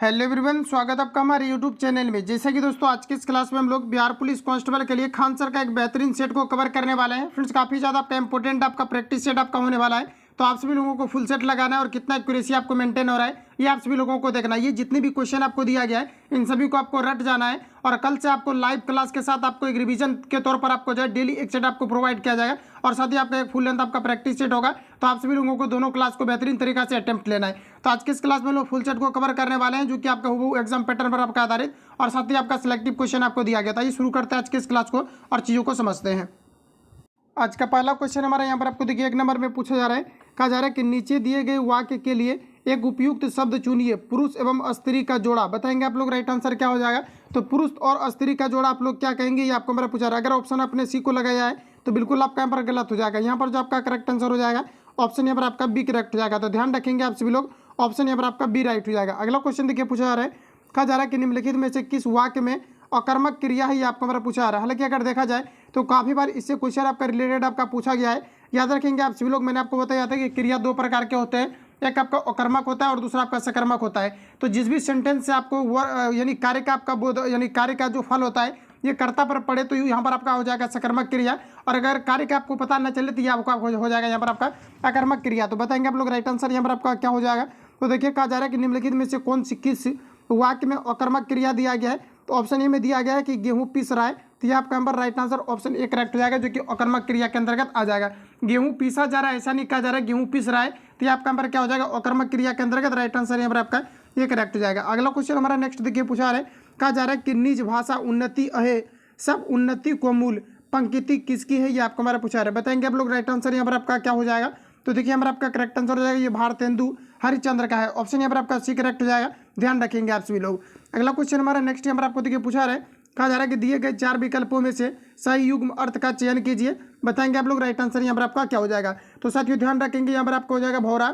Hello everyone, स्वागत है आपका हमारे यूट्यूब चैनल में। जैसा कि दोस्तों आज की इस क्लास में हम लोग बिहार पुलिस कांस्टेबल के लिए खान सर का एक बेहतरीन सेट को कवर करने वाले हैं। फ्रेंड्स काफ़ी ज़्यादा आपका इंपॉर्टेंट आपका प्रैक्टिस सेट आपका होने वाला है, तो आप सभी लोगों को फुल सेट लगाना है और कितना एक्यूरेसी आपको मेंटेन हो रहा है ये आप सभी लोगों को देखना है। ये जितने भी क्वेश्चन आपको दिया गया है इन सभी को आपको रट जाना है और कल से आपको लाइव क्लास के साथ आपको एक रिवीजन के तौर पर आपको जो है डेली एक सेट आपको प्रोवाइड किया जाएगा और साथ ही आपका एक फुल लेंथ आपका प्रैक्टिस सेट होगा। तो आप सभी लोगों को दोनों क्लास को बेहतरीन तरीका से अटेम्प्ट लेना है। तो आज के इस क्लास में लोग फुल सेट को कवर करने वाले हैं जो कि आपका वो एग्जाम पैटर्न पर आपका आधारित और साथ ही आपका सिलेक्टिव क्वेश्चन आपको दिया गया था। ये शुरू करते हैं आज के इस क्लास को और चीज़ों को समझते हैं। आज का पहला क्वेश्चन हमारा यहाँ पर आपको देखिए 1 नंबर में पूछा जा रहा है। कहा जा रहा है कि नीचे दिए गए वाक्य के लिए एक उपयुक्त शब्द चुनिए, पुरुष एवं स्त्री का जोड़ा। बताएंगे आप लोग राइट आंसर क्या हो जाएगा। तो पुरुष और स्त्री का जोड़ा आप लोग क्या कहेंगे ये आपको मेरा पूछा रहा है। अगर ऑप्शन आपने सी को लगाया है तो बिल्कुल आपका यहाँ पर गलत हो जाएगा। यहाँ पर जो आपका करेक्ट आंसर हो जाएगा ऑप्शन यहाँ पर आपका बी करेक्ट हो जाएगा। तो ध्यान रखेंगे आप सभी लोग, ऑप्शन यहाँ पर आपका बी राइट हो जाएगा। अगला क्वेश्चन देखिए पूछा जा रहा है। कहा जा रहा है कि निम्नलिखित में से किस वाक्य में अकर्मक क्रिया है ये आपको मेरा पूछा जा रहा है। हालांकि अगर देखा जाए तो काफ़ी बार इससे क्वेश्चन आपका रिलेटेड आपका पूछा गया है। याद रखेंगे आप सभी लोग, मैंने आपको बताया था कि क्रिया 2 प्रकार के होते हैं, एक आपका अकर्मक होता है और दूसरा आपका सकर्मक होता है। तो जिस भी सेंटेंस से आपको यानी कार्य का आपका बोध यानी कार्य का जो फल होता है ये कर्ता पर पड़े तो यहाँ पर आपका हो जाएगा सकर्मक क्रिया, और अगर कार्य का आपको पता न चले तो ये आपका हो जाएगा यहाँ पर आपका अकर्मक क्रिया। तो बताएंगे आप लोग राइट आंसर यहाँ पर आपका क्या हो जाएगा। तो देखिए कहा जा रहा है कि निम्नलिखित में से कौन सी किस वाक्य में अकर्मक क्रिया दिया गया है। तो ऑप्शन ए में दिया गया है कि गेहूं पीस रहा है, तो ये आपका number right answer option A correct हो जाएगा जो कि अकर्मक क्रिया के अंतर्गत आ जाएगा। गेहूं पीसा जा रहा है ऐसा नहीं कहा जा रहा है, गेहूं पीस रहा है, तो ये आपका नंबर क्या हो जाएगा अकर्मक क्रिया के अंतर्गत राइट आंसर यहाँ पर आपका ये करेक्ट हो जाएगा। अगला क्वेश्चन हमारा नेक्स्ट देखिए पूछा रहा है। कहा जा रहा है कि निज भाषा उन्नति है, सब उन्नति को मूल पंक्ति किसकी है ये आपको हमारा पूछा रहा है। बताएंगे आप लोग राइट आंसर यहाँ पर आपका क्या हो जाएगा। तो देखिए यहाँ पर आपका करेक्ट आंसर हो जाएगा ये भारतेंदु हरिश्चंद्र का है। ऑप्शन यहाँ पर आपका सी करेक्ट हो जाएगा, ध्यान रखेंगे आप सभी लोग। अगला क्वेश्चन हमारा नेक्स्ट यहाँ पर आपको देखिए पूछा रहा है। कहा जा रहा है कि दिए गए 4 विकल्पों में से सही युग्म अर्थ का चयन कीजिए। बताएंगे आप लोग राइट आंसर यहाँ पर आपका क्या हो जाएगा। तो साथियों ध्यान रखेंगे यहाँ पर आपको हो जाएगा भौरा,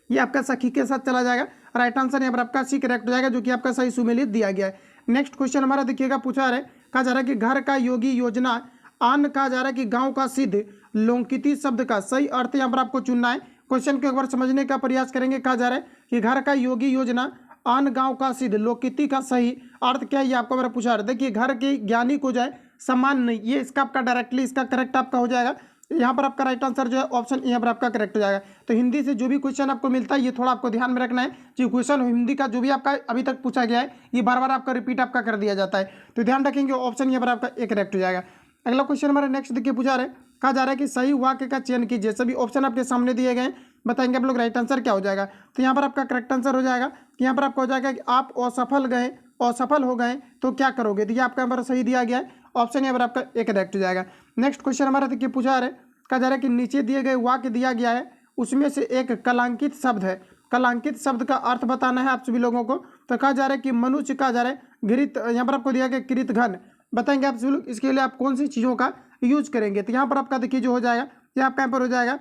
ये आपका सखी के साथ चला जाएगा। राइट आंसर यहाँ पर आपका सी करेक्ट हो जाएगा जो कि आपका सही सुमेलित दिया गया है। नेक्स्ट क्वेश्चन हमारा देखिएगा पूछा रहा है। कहा जा रहा है कि घर का योगी योजना आन कहा जा रहा है कि गांव का सिद्ध लोंकिती शब्द का सही अर्थ यहाँ पर आपको चुनना है। क्वेश्चन को एक बार समझने का प्रयास करेंगे। कहा जा रहा है कि घर का योगी योजना आन गांव का सिद्ध लोकिती का सही अर्थ क्या है ये आपको मेरा पूछा रहा है। देखिए घर के ज्ञानी को जाए सम्मान नहीं, ये इसका आपका डायरेक्टली इसका करेक्ट आपका हो जाएगा। यहाँ पर आपका राइट आंसर जो है ऑप्शन यहाँ पर आपका करेक्ट हो जाएगा। तो हिंदी से जो भी क्वेश्चन आपको मिलता है ये थोड़ा आपको ध्यान में रखना है कि क्वेश्चन हिंदी का जो भी आपका अभी तक पूछा गया है ये बार बार आपका रिपीट आपका कर दिया जाता है, तो ध्यान रखेंगे ऑप्शन यहाँ पर आपका एक करेक्ट हो जाएगा। अगला क्वेश्चन हमारा नेक्स्ट देखिए पूछा रहे। कहा जा रहा है कि सही वाक्य का चयन कीजिए। सभी ऑप्शन आपके सामने दिए गए, बताएंगे आप लोग राइट आंसर क्या हो जाएगा। तो यहाँ पर आपका करेक्ट आंसर हो जाएगा कि यहाँ पर आपका हो जाएगा कि आप असफल हो गए तो क्या करोगे। तो ये आपका यहाँ पर सही दिया गया है, ऑप्शन यहाँ पर आपका एक करेक्ट हो जाएगा। नेक्स्ट क्वेश्चन हमारा देखिए पूछा रहे। कहा जा रहा है कि नीचे दिए गए वाक्य दिया गया है उसमें से एक कलांकित शब्द है, कलांकित शब्द का अर्थ बताना है आप सभी लोगों को। तो कहा जा रहा है कि मनुष्य कहा जा रहा है गिरित, यहाँ पर आपको दिया गया कृत घन। बताएंगे आप सभी लोग इसके लिए आप कौन सी चीज़ों का यूज करेंगे। तो यहाँ पर आपका देखिए जो हो जाएगा ये आपका यहाँ पर हो जाएगा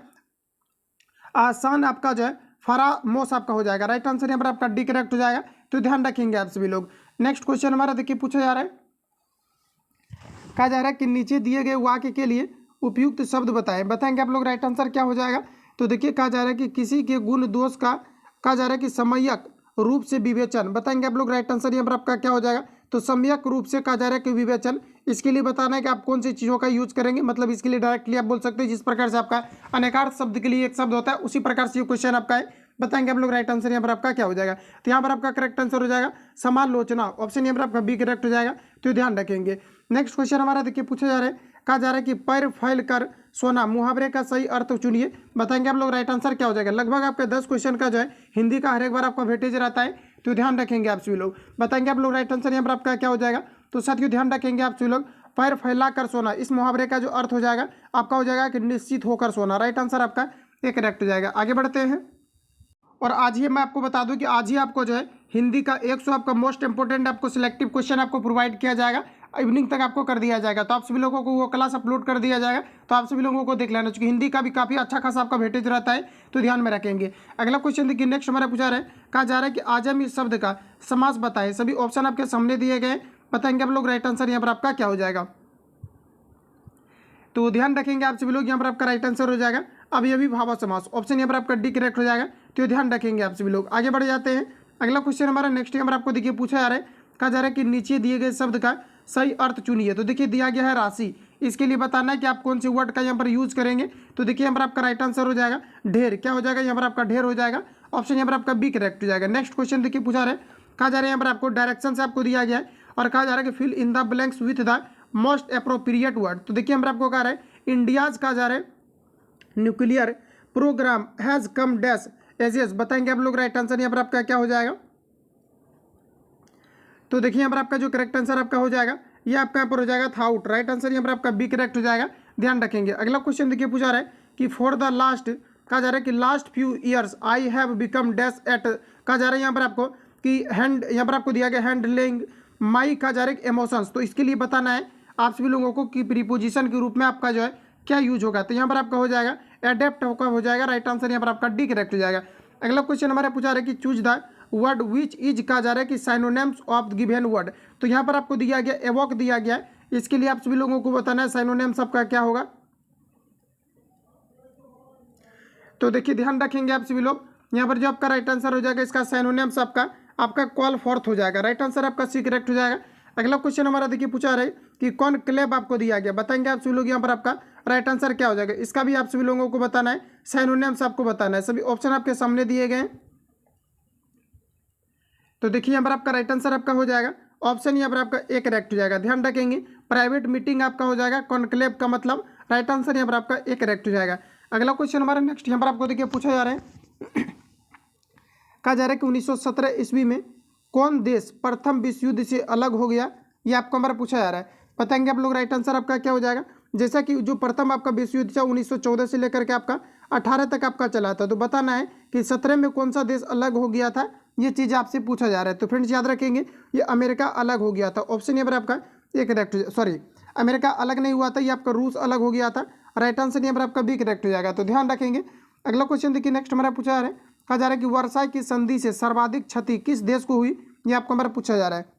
आसान आपका जो है फरामोश आपका हो जाएगा। राइट आंसर यहाँ पर आपका डी करेक्ट हो जाएगा, तो ध्यान रखेंगे आप सभी लोग। नेक्स्ट क्वेश्चन हमारा देखिए पूछा जा रहा है। कहा जा रहा है कि नीचे दिए गए वाक्य के लिए उपयुक्त शब्द बताएं। बताएंगे आप लोग राइट आंसर क्या हो जाएगा। तो देखिए कहा जा रहा है कि किसी के गुण दोष का कहा जा रहा है कि सम्यक रूप से विवेचन। बताएंगे आप लोग राइट आंसर यहाँ पर आपका क्या हो जाएगा। तो सम्यक रूप से कहा जा रहा है कि विवेचन, इसके लिए बताना है कि आप कौन सी चीज़ों का यूज करेंगे। मतलब इसके लिए डायरेक्टली आप बोल सकते हैं जिस प्रकार से आपका अनेकार्थ शब्द के लिए एक शब्द होता है उसी प्रकार से ये क्वेश्चन आपका है। बताएंगे आप लोग राइट आंसर यहाँ पर आपका क्या हो जाएगा। तो यहाँ पर आपका करेक्ट आंसर हो जाएगा समालोचना, ऑप्शन यहाँ पर आपका बी करेक्ट हो जाएगा, तो ध्यान रखेंगे। नेक्स्ट क्वेश्चन हमारा देखिए पूछा जा रहा है। कहा जा रहा है कि पैर फैल कर सोना मुहावरे का सही अर्थ चुनिए। बताएंगे आप लोग राइट आंसर क्या हो जाएगा। लगभग आपके 10 क्वेश्चन का जो है हिंदी का हर एक बार आपका वेटेज रहता है, तो ध्यान रखेंगे आप सभी लोग। बताएंगे आप लोग राइट आंसर यहाँ पर आपका क्या हो जाएगा। तो साथियों ध्यान रखेंगे आप सभी लोग, पैर फैला कर सोना इस मुहावरे का जो अर्थ हो जाएगा आपका हो जाएगा कि निश्चित होकर सोना। राइट आंसर आपका एक करेक्ट हो जाएगा। आगे बढ़ते हैं और आज ही मैं आपको बता दूं कि आज ही आपको जो है हिंदी का 100 आपका मोस्ट इंपोर्टेंट आपको सिलेक्टिव क्वेश्चन आपको प्रोवाइड किया जाएगा, इवनिंग तक आपको कर दिया जाएगा। तो आप सभी लोगों को वो क्लास अपलोड कर दिया जाएगा, तो आप सभी लोगों को देख लेना, क्योंकि हिंदी का भी काफ़ी अच्छा खासा आपका वेटेज रहता है, तो ध्यान में रखेंगे। अगला क्वेश्चन देखिए नेक्स्ट हमारा पूछा रहा है। कहा जा रहा है कि आजम इस शब्द का समास बताएं। सभी ऑप्शन आपके सामने दिए गए, बताएंगे आप लोग राइट आंसर यहाँ पर आपका क्या हो जाएगा। तो ध्यान रखेंगे आप सभी लोग, यहाँ पर आपका राइट आंसर हो जाएगा अभी भावा समास, ऑप्शन यहाँ पर आपका डी करेक्ट हो जाएगा, तो ध्यान रखेंगे आप सभी लोग। आगे बढ़ जाते हैं अगला क्वेश्चन हमारा नेक्स्ट नंबर आपको देखिए पूछा जा रहा है, कहा जा रहा है कि नीचे दिए गए शब्द का सही अर्थ चुनिए। तो देखिए दिया गया है राशि, इसके लिए बताना है कि आप कौन से वर्ड का यहाँ पर यूज करेंगे। तो देखिए यहाँ पर आपका राइट आंसर हो जाएगा ढेर। क्या हो जाएगा यहाँ पर आपका ढेर हो जाएगा, ऑप्शन यहाँ पर आपका बी करेक्ट हो जाएगा। नेक्स्ट क्वेश्चन देखिए पूछा रहा है, कहा जा रहा है यहाँ पर आपको डायरेक्शन से आपको दिया गया है और कहा जा रहा है कि fill in the blanks with the most appropriate word. तो देखिए यहाँ पर आपको कहा रहा है इंडियाज कहा जा रहा है nuclear programme has come dash age बताएंगे आप लोग। राइट आंसर यहाँ पर आपका क्या हो जाएगा, तो देखिए यहाँ पर आपका जो करेक्ट आंसर आपका हो जाएगा ये आपका यहाँ पर हो जाएगा थाउट। राइट आंसर यहाँ पर आपका बी करेक्ट हो जाएगा, ध्यान रखेंगे। अगला क्वेश्चन देखिए पूछा रहा है कि फॉर द लास्ट कहा जा रहा है कि last few years I have become dash at. कहा जा रहा है यहाँ पर आपको कि हैंड, यहाँ पर आपको दिया गया हैंडलिंग माई कहा जा रहा है इमोशंस। तो इसके लिए बताना है आप सभी लोगों को कि प्रीपोजिशन के रूप में आपका जो है क्या यूज होगा। तो यहाँ पर आपका हो जाएगा एडेप्ट होकर हो जाएगा। राइट आंसर यहाँ पर आपका डी करेक्ट हो जाएगा। अगला क्वेश्चन हमारा पूछा रहा है कि choose the word which is कहा जा रहा है कि साइनोनिम्स ऑफ गिवन वर्ड। तो यहाँ पर आपको दिया गया एवोक दिया गया है, इसके लिए आप सभी लोगों को बताना है साइनोनिम्स आपका क्या होगा। तो देखिए ध्यान रखेंगे आप सभी लोग, यहाँ पर जो आपका राइट आंसर हो जाएगा इसका साइनोनिम्स आपका कॉल फॉर्थ हो जाएगा। राइट आंसर आपका सी करेक्ट हो जाएगा। अगला क्वेश्चन हमारा देखिए पूछा रहा है कि कौन क्लेब आपको दिया गया, बताएंगे आप सभी लोग यहाँ पर आपका राइट आंसर क्या हो जाएगा। इसका भी आप सभी लोगों को बताना है, साइनोनिम्स आपको बताना है। सभी ऑप्शन आपके सामने दिए गए हैं। तो देखिए यहाँ पर आपका राइट आंसर आपका हो जाएगा ऑप्शन यहाँ पर आपका ए करेक्ट हो जाएगा। ध्यान रखेंगे प्राइवेट मीटिंग आपका हो जाएगा कॉन्क्लेव का मतलब। राइट आंसर यहाँ पर आपका ए करेक्ट हो जाएगा। अगला क्वेश्चन हमारा नेक्स्ट यहाँ पर आपको देखिए पूछा जा रहा है, कहा जा रहा है कि 1917 ईस्वी में कौन देश प्रथम विश्व युद्ध से अलग हो गया, ये आपको हमारा पूछा जा रहा है। बताएंगे आप लोग राइट आंसर आपका क्या हो जाएगा। जैसा कि जो प्रथम आपका विश्व युद्ध था 1914 से लेकर के आपका 18 तक आपका चला था, तो बताना है कि 17 में कौन सा देश अलग हो गया था, ये चीज़ आपसे पूछा जा रहा है। तो फ्रेंड्स याद रखेंगे ये अमेरिका अलग हो गया था। ऑप्शन यहाँ पर आपका ए करेक्ट, सॉरी अमेरिका अलग नहीं हुआ था, ये आपका रूस अलग हो गया था। राइट आंसर यहाँ पर आपका बी करेक्ट हो जाएगा। तो ध्यान रखेंगे। अगला क्वेश्चन देखिए नेक्स्ट हमारा पूछा जा रहा है, कहा जा रहा है कि वर्साई की संधि से सर्वाधिक क्षति किस देश को हुई, ये आपको हमारा पूछा जा रहा है।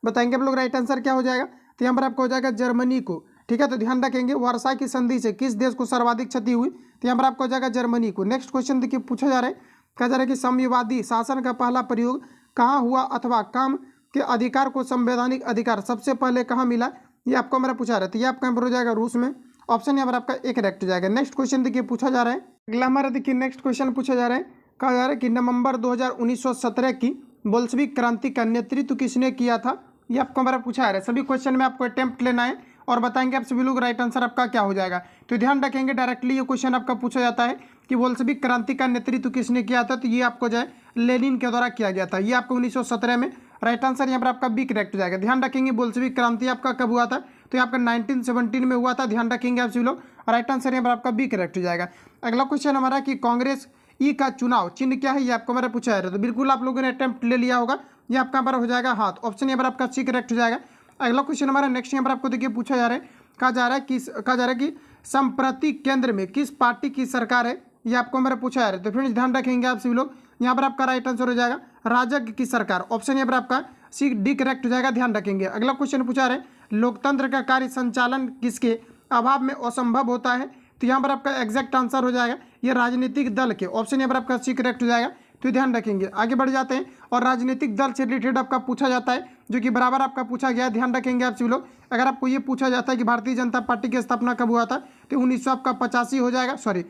बताएंगे आप लोग राइट आंसर क्या हो जाएगा। तो यहाँ पर आपका हो जाएगा जर्मनी को। ठीक है, तो ध्यान रखेंगे वर्साई की संधि से किस देश को सर्वाधिक क्षति हुई, तो यहाँ पर आपको हो जाएगा जर्मनी को। नेक्स्ट क्वेश्चन देखिए पूछा जा रहा है, कहा जा रहा है कि साम्यवादी शासन का पहला प्रयोग कहाँ हुआ अथवा काम के अधिकार को संवैधानिक अधिकार सबसे पहले कहाँ मिला, ये आपको हमारा पूछा रहा है। तो ये आपका यहाँ पर हो जाएगा रूस में। ऑप्शन यहाँ पर आपका एक करेक्ट हो जाएगा। नेक्स्ट क्वेश्चन देखिए पूछा जा रहा है, अगला हमारा देखिए नेक्स्ट क्वेश्चन पूछा जा रहा है, कहा जा रहा है कि नवंबर 1917 की बोल्शेविक क्रांति का नेतृत्व किसने किया था, ये आपको हमारा पूछा जा रहा है। सभी क्वेश्चन में आपको अटेम्प्ट लेना है और बताएंगे आप सभी लोग राइट आंसर आपका क्या हो जाएगा। तो ध्यान रखेंगे डायरेक्टली ये क्वेश्चन आपका पूछा जाता है कि बोल्शेविक क्रांति का नेतृत्व किसने किया था, तो ये आपको जो है लेनिन के द्वारा किया गया था। ये आपको 1917 में। राइट आंसर यहाँ पर आपका बी करेक्ट हो जाएगा। ध्यान रखेंगे बोल्शेविक क्रांति आपका कब हुआ था, तो ये आपका 1917 में हुआ था। ध्यान रखेंगे आप सभी लोग। राइट आंसर यहाँ पर आपका बी करेक्ट हो जाएगा। अगला क्वेश्चन हमारा कि कांग्रेस ई का चुनाव चिन्ह क्या है, ये आपको हमारा पूछा जा रहा है। तो बिल्कुल आप लोगों ने अटेम्प्ट ले लिया होगा, ये आपका हमारा हो जाएगा हाथ। ऑप्शन यहाँ पर आपका सी करेक्ट हो जाएगा। अगला क्वेश्चन हमारा नेक्स्ट यहाँ पर आपको देखिए पूछा जा रहा है, कहा जा रहा है कि संप्रति केंद्र में किस पार्टी की सरकार है, ये आपको हमारा पूछा जा रहा है। तो फ्रेंड्स ध्यान रखेंगे आप सभी लोग, यहाँ पर आपका राइट आंसर हो जाएगा राजग की सरकार। ऑप्शन यहाँ पर आपका सी डी करेक्ट हो जाएगा। ध्यान रखेंगे। अगला क्वेश्चन पूछा रहे लोकतंत्र का कार्य संचालन किसके अभाव में असंभव होता है, तो यहाँ पर आपका एग्जैक्ट आंसर हो जाएगा ये राजनीतिक दल के। ऑप्शन यहाँ पर आपका सी करेक्ट हो जाएगा। तो ध्यान रखेंगे। आगे बढ़ जाते हैं और राजनीतिक दल से रिलेटेड आपका पूछा जाता है, जो कि बराबर आपका पूछा गया है। ध्यान रखेंगे आप सभी लोग। अगर आपको ये पूछा जाता है कि भारतीय जनता पार्टी की स्थापना कब हुआ था, तो 1985 हो जाएगा। सॉरी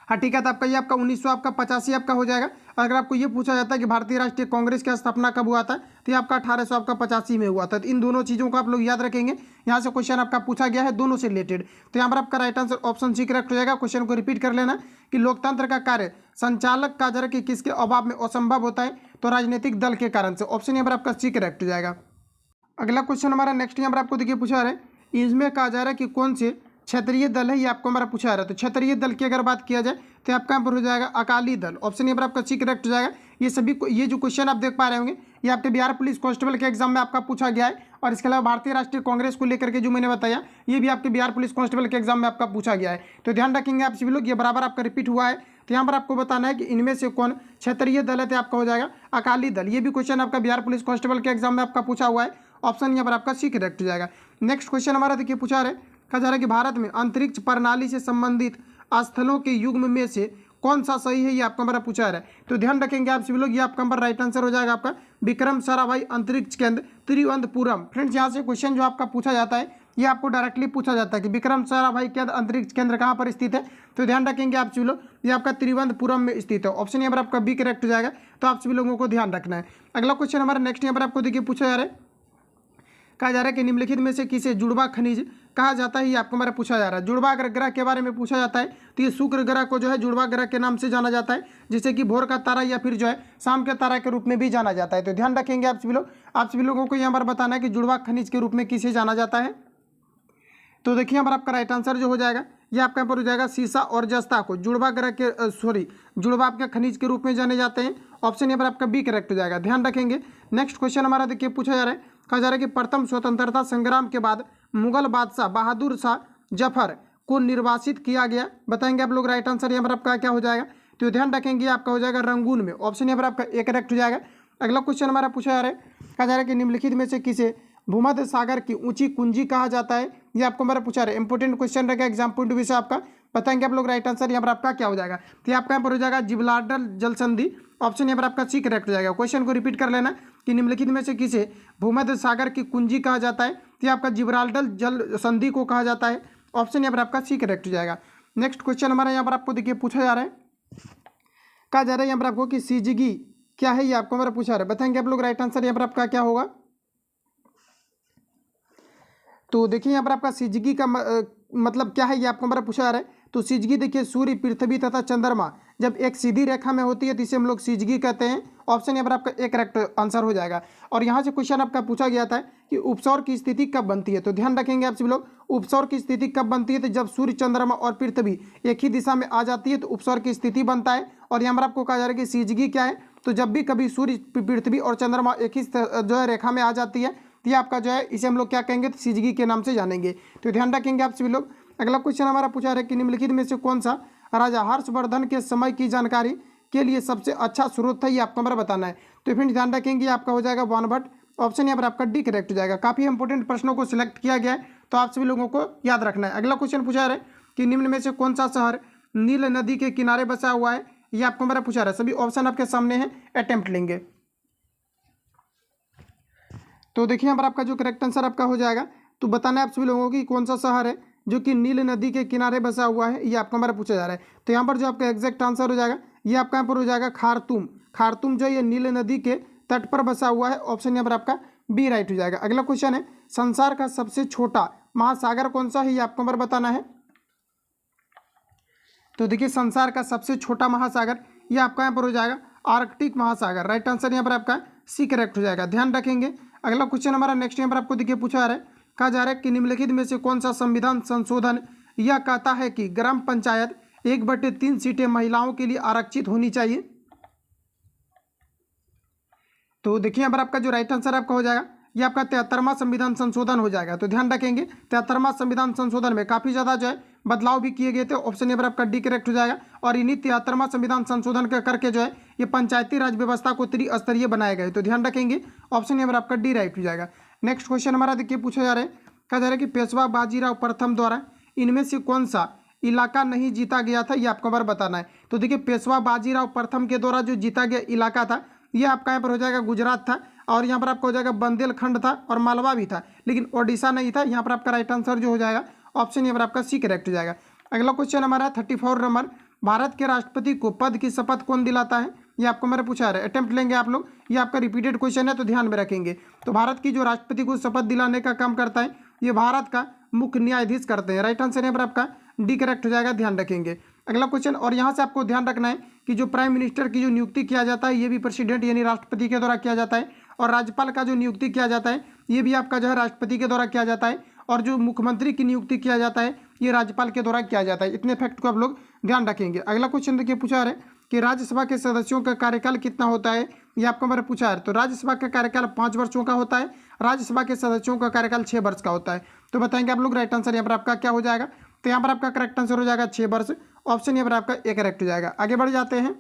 हाँ ठीक है, तो आपका ये आपका 1985 आपका हो जाएगा। अगर आपको ये पूछा जाता है कि भारतीय राष्ट्रीय कांग्रेस की स्थापना कब हुआ था, तो ये आपका 1885 में हुआ था। तो इन दोनों चीज़ों को आप लोग याद रखेंगे। यहाँ से क्वेश्चन आपका पूछा गया है दोनों से रिलेटेड। तो यहाँ पर आपका right answer option C correct हो जाएगा। क्वेश्चन को रिपीट कर लेना कि लोकतंत्र का कार्य संचालक का जरा कि किसके अभाव में असंभव होता है, तो राजनीतिक दल के कारण से। ऑप्शन यहाँ पर आपका सी करेक्ट हो जाएगा। अगला क्वेश्चन हमारा नेक्स्ट यहाँ पर आपको देखिए पूछा रहा है, इसमें कहा जा रहा है कि कौन से क्षेत्रीय दल है, ये आपको हमारा पूछा रहा है। तो क्षेत्रीय दल की अगर बात किया जाए तो आपका यहाँ पर हो जाएगा अकाली दल। ऑप्शन यहाँ पर आपका सी करेक्ट हो जाएगा। ये जो क्वेश्चन आप देख पा रहे होंगे, ये आपके बिहार पुलिस कांस्टेबल के एग्जाम में आपका पूछा गया है। और इसके अलावा भारतीय राष्ट्रीय कांग्रेस को लेकर के जो मैंने बताया, ये भी आपके बिहार पुलिस कांस्टेबल के एग्जाम में आपका पूछा गया है। तो ध्यान रखेंगे आप सभी लोग, ये बराबर आपका रिपीट हुआ है। तो यहाँ पर आपको बताना है कि इनमें से कौन क्षेत्रीय दल है, तो आपका हो जाएगा अकाली दल। ये भी क्वेश्चन आपका बिहार पुलिस कांस्टेबल के एग्जाम में आपका पूछा हुआ है। ऑप्शन यहाँ पर आपका सी करेक्ट हो जाएगा। नेक्स्ट क्वेश्चन हमारा देखिए पूछा रहे, कहा जा रहा है कि भारत में अंतरिक्ष प्रणाली से संबंधित स्थलों के युग्म में से कौन सा सही है ये आपका हमारा पूछा जा रहा है। तो ध्यान रखेंगे आप सभी लोग, ये आपका हमारा राइट आंसर हो जाएगा आपका विक्रम साराभाई अंतरिक्ष केंद्र तिरुवनंतपुरम। फ्रेंड्स यहाँ से क्वेश्चन जो आपका पूछा जाता है ये आपको डायरेक्टली पूछा जाता है कि विक्रम साराभाई केंद्र अंतरिक्ष केंद्र कहाँ पर स्थित है। तो ध्यान रखेंगे आप सभी लोग, ये आपका तिरुवनंतपुरम में स्थित है। ऑप्शन यहाँ पर आपका बी करेक्ट हो जाएगा। तो आप सभी लोगों को ध्यान रखना है। अगला क्वेश्चन हमारा नेक्स्ट यहाँ पर आपको देखिए पूछा जा रहा है, कहा जा रहा है कि निम्नलिखित में से किसे जुड़वा खनिज कहा जाता है, ये आपको हमारा पूछा जा रहा है। जुड़वा ग्रह के बारे में पूछा जाता है। तो ये शुक्र ग्रह को जो है जुड़वा ग्रह के नाम से जाना जाता है, जिसे कि भोर का तारा या फिर जो है शाम के तारा के रूप में भी जाना जाता है। तो ध्यान रखेंगे आप सभी लोग, आप सभी लोगों को यहाँ पर बताना है कि जुड़वा खनिज के रूप में किसे जाना जाता है। तो देखिए यहाँ पर आपका राइट आंसर जो हो जाएगा ये आपका यहाँ पर हो जाएगा सीसा और जस्ता को जुड़वा ग्रह के जुड़वा आपके खनिज के रूप में जाने जाते हैं। ऑप्शन यहाँ पर आपका बी करेक्ट हो जाएगा। ध्यान रखेंगे। नेक्स्ट क्वेश्चन हमारा देखिए पूछा जा रहा है, कहा जा रहा है कि प्रथम स्वतंत्रता संग्राम के बाद मुगल बादशाह बहादुर शाह जफर को निर्वासित किया गया। बताएंगे आप लोग राइट आंसर यहाँ पर आपका क्या हो जाएगा। तो ध्यान रखेंगे आपका हो जाएगा रंगून में। ऑप्शन यहाँ पर आपका ए करेक्ट हो जाएगा। अगला क्वेश्चन हमारा पूछा जा रहा है, कहा जा रहा है कि निम्नलिखित में से किसे भूमध्य सागर की ऊंची कुंजी कहा जाता है, ये आपको हमारा पूछा रहा है। इंपोर्टेंट क्वेश्चन रहेगा एग्जाम पॉइंट ऑफ व्यू से आपका। बताएंगे आप लोग राइट आंसर यहाँ पर आपका क्या हो जाएगा। तो आपका यहाँ पर हो जाएगा जिब्राल्टर जल संधि। ऑप्शन यहाँ पर आपका सी करेक्ट हो जाएगा। क्वेश्चन को रिपीट कर लेना कि निम्नलिखित में से किसे भूमध्य सागर की कुंजी कहा जाता है, तो आपका जिब्राल्टर जल संधि को कहा जाता है। ऑप्शन यहाँ पर आपका सी करेक्ट हो जाएगा। नेक्स्ट क्वेश्चन हमारा यहाँ पर आपको देखिए पूछा जा रहा है, कहा जा रहा है यहाँ पर आपको कि सिजगी क्या है, ये आपको हमारा पूछा रहा है। बताएंगे आप लोग राइट आंसर यहाँ पर आपका क्या होगा। तो देखिए यहाँ पर आपका सिजगी का मतलब क्या है, ये आपको हमारा पूछा जा रहा है। तो सिजगी देखिए सूर्य पृथ्वी तथा चंद्रमा जब एक सीधी रेखा में होती है तो इसे हम लोग सिजगी कहते हैं। ऑप्शन यहाँ पर आपका एक करेक्ट आंसर हो जाएगा। और यहाँ से क्वेश्चन आपका पूछा गया था कि उपसौर की स्थिति कब बनती है। तो ध्यान रखेंगे आप सभी लोग, उपसौर की स्थिति कब बनती है, तो जब सूर्य चंद्रमा और पृथ्वी एक ही दिशा में आ जाती है तो उपसौर की स्थिति बनता है। और यहाँ पर आपको कहा जा रहा है कि सिजगी क्या है, तो जब भी कभी सूर्य पृथ्वी और चंद्रमा एक ही जो है रेखा में आ जाती है तो ये आपका जो है इसे हम लोग क्या कहेंगे, तो सिजगी के नाम से जानेंगे। तो ध्यान रखेंगे आप सभी लोग। अगला क्वेश्चन हमारा पूछा है कि निम्नलिखित में से कौन सा राजा हर्षवर्धन के समय की जानकारी के लिए सबसे अच्छा स्रोत था, ये आपको हमारा बताना है। तो फिर ध्यान रखेंगे आपका हो जाएगा बाणभट्ट। ऑप्शन यहाँ पर आपका डी करेक्ट हो जाएगा। काफी इंपोर्टेंट प्रश्नों को सिलेक्ट किया गया है, तो आप सभी लोगों को याद रखना है। अगला क्वेश्चन पूछा है कि निम्न में से कौन सा शहर नील नदी के किनारे बसा हुआ है, ये आपको हमारा पूछा रहा है। सभी ऑप्शन आपके सामने है, अटेम्प्ट लेंगे। तो देखिए यहाँ पर आपका जो करेक्ट आंसर आपका हो जाएगा, तो बताना है आप सभी लोगों की कौन सा शहर है जो कि नील नदी के किनारे बसा हुआ है, ये आपको हमारा पूछा जा रहा है। तो यहाँ पर जो आपका एग्जैक्ट आंसर हो जाएगा ये आपका यहाँ पर हो जाएगा खारतूम। खारतूम जो है ये नील नदी के तट पर बसा हुआ है। ऑप्शन यहाँ पर आपका बी राइट हो जाएगा। अगला क्वेश्चन है, संसार का सबसे छोटा महासागर कौन सा है, ये आपको हमारा बताना है। तो देखिए संसार का सबसे छोटा महासागर ये आपका यहाँ पर हो जाएगा आर्कटिक महासागर। राइट आंसर यहाँ पर आपका सी करेक्ट हो जाएगा। ध्यान रखेंगे। अगला क्वेश्चन हमारा नेक्स्ट यहाँ पर आपको देखिए पूछा जा रहा है, कहा जा रहा है कि निम्नलिखित में से कौन सा संविधान संशोधन यह कहता है कि ग्राम पंचायत 1/3 सीटें महिलाओं के लिए आरक्षित होनी चाहिए। तो देखिए यहाँ पर आपका जो राइट आंसर आपका हो जाएगा ये आपका 73वां संविधान संशोधन हो जाएगा। तो ध्यान रखेंगे 73वां संविधान संशोधन में काफी ज्यादा जो है बदलाव भी किए गए थे। ऑप्शन यहाँ पर आपका डी करेक्ट हो जाएगा। और इन्हीं 73वां संविधान संशोधन करके जो है ये पंचायती राज व्यवस्था को त्रिस्तरीय बनाए गए। तो ध्यान रखेंगे ऑप्शन यहाँ पर आपका डी राइट हो जाएगा। नेक्स्ट क्वेश्चन हमारा देखिए पूछा जा रहा है, कहा जा रहा है कि पेशवा बाजीराव प्रथम द्वारा इनमें से कौन सा इलाका नहीं जीता गया था, ये आपको बार बताना है। तो देखिए पेशवा बाजीराव प्रथम के द्वारा जो जीता गया इलाका था ये आपका यहाँ पर हो जाएगा गुजरात था। और यहाँ पर आपका हो जाएगा बंदेलखंड था और मालवा भी था, लेकिन ओडिशा नहीं था। यहाँ पर आपका राइट आंसर जो हो जाएगा ऑप्शन यहाँ पर आपका सी करेक्ट हो जाएगा। अगला क्वेश्चन हमारा 34 नंबर, भारत के राष्ट्रपति को पद की शपथ कौन दिलाता है, ये आपको मेरे पूछा है। अटेम्प्ट लेंगे आप लोग, ये आपका रिपीटेड क्वेश्चन है तो ध्यान में रखेंगे। तो भारत की जो राष्ट्रपति को शपथ दिलाने का काम करता है ये भारत का मुख्य न्यायाधीश करते हैं। राइट आंसर यहाँ पर आपका डी करेक्ट हो जाएगा। ध्यान रखेंगे। अगला क्वेश्चन, और यहाँ से आपको ध्यान रखना है कि जो प्राइम मिनिस्टर की जो नियुक्ति किया जाता है ये भी प्रेसिडेंट यानी राष्ट्रपति के द्वारा किया जाता है। और राज्यपाल का जो नियुक्ति किया जाता है ये भी आपका जो है राष्ट्रपति के द्वारा किया जाता है। और जो मुख्यमंत्री की नियुक्ति किया जाता है ये राज्यपाल के द्वारा किया जाता है। इतने फैक्ट को आप लोग ध्यान रखेंगे। अगला क्वेश्चन देखिए पूछा है कि राज्यसभा के सदस्यों का कार्यकाल कितना होता है, ये आपको मेरा पूछा है। तो राज्यसभा का कार्यकाल 5 वर्षों का होता है, राज्यसभा के सदस्यों का कार्यकाल 6 वर्ष का होता है। तो बताएंगे आप लोग राइट आंसर यहाँ पर आपका क्या हो जाएगा। तो यहाँ पर आपका करेक्ट आंसर हो जाएगा 6 वर्ष। ऑप्शन यहाँ पर आपका ए करेक्ट हो जाएगा। आगे बढ़ जाते हैं।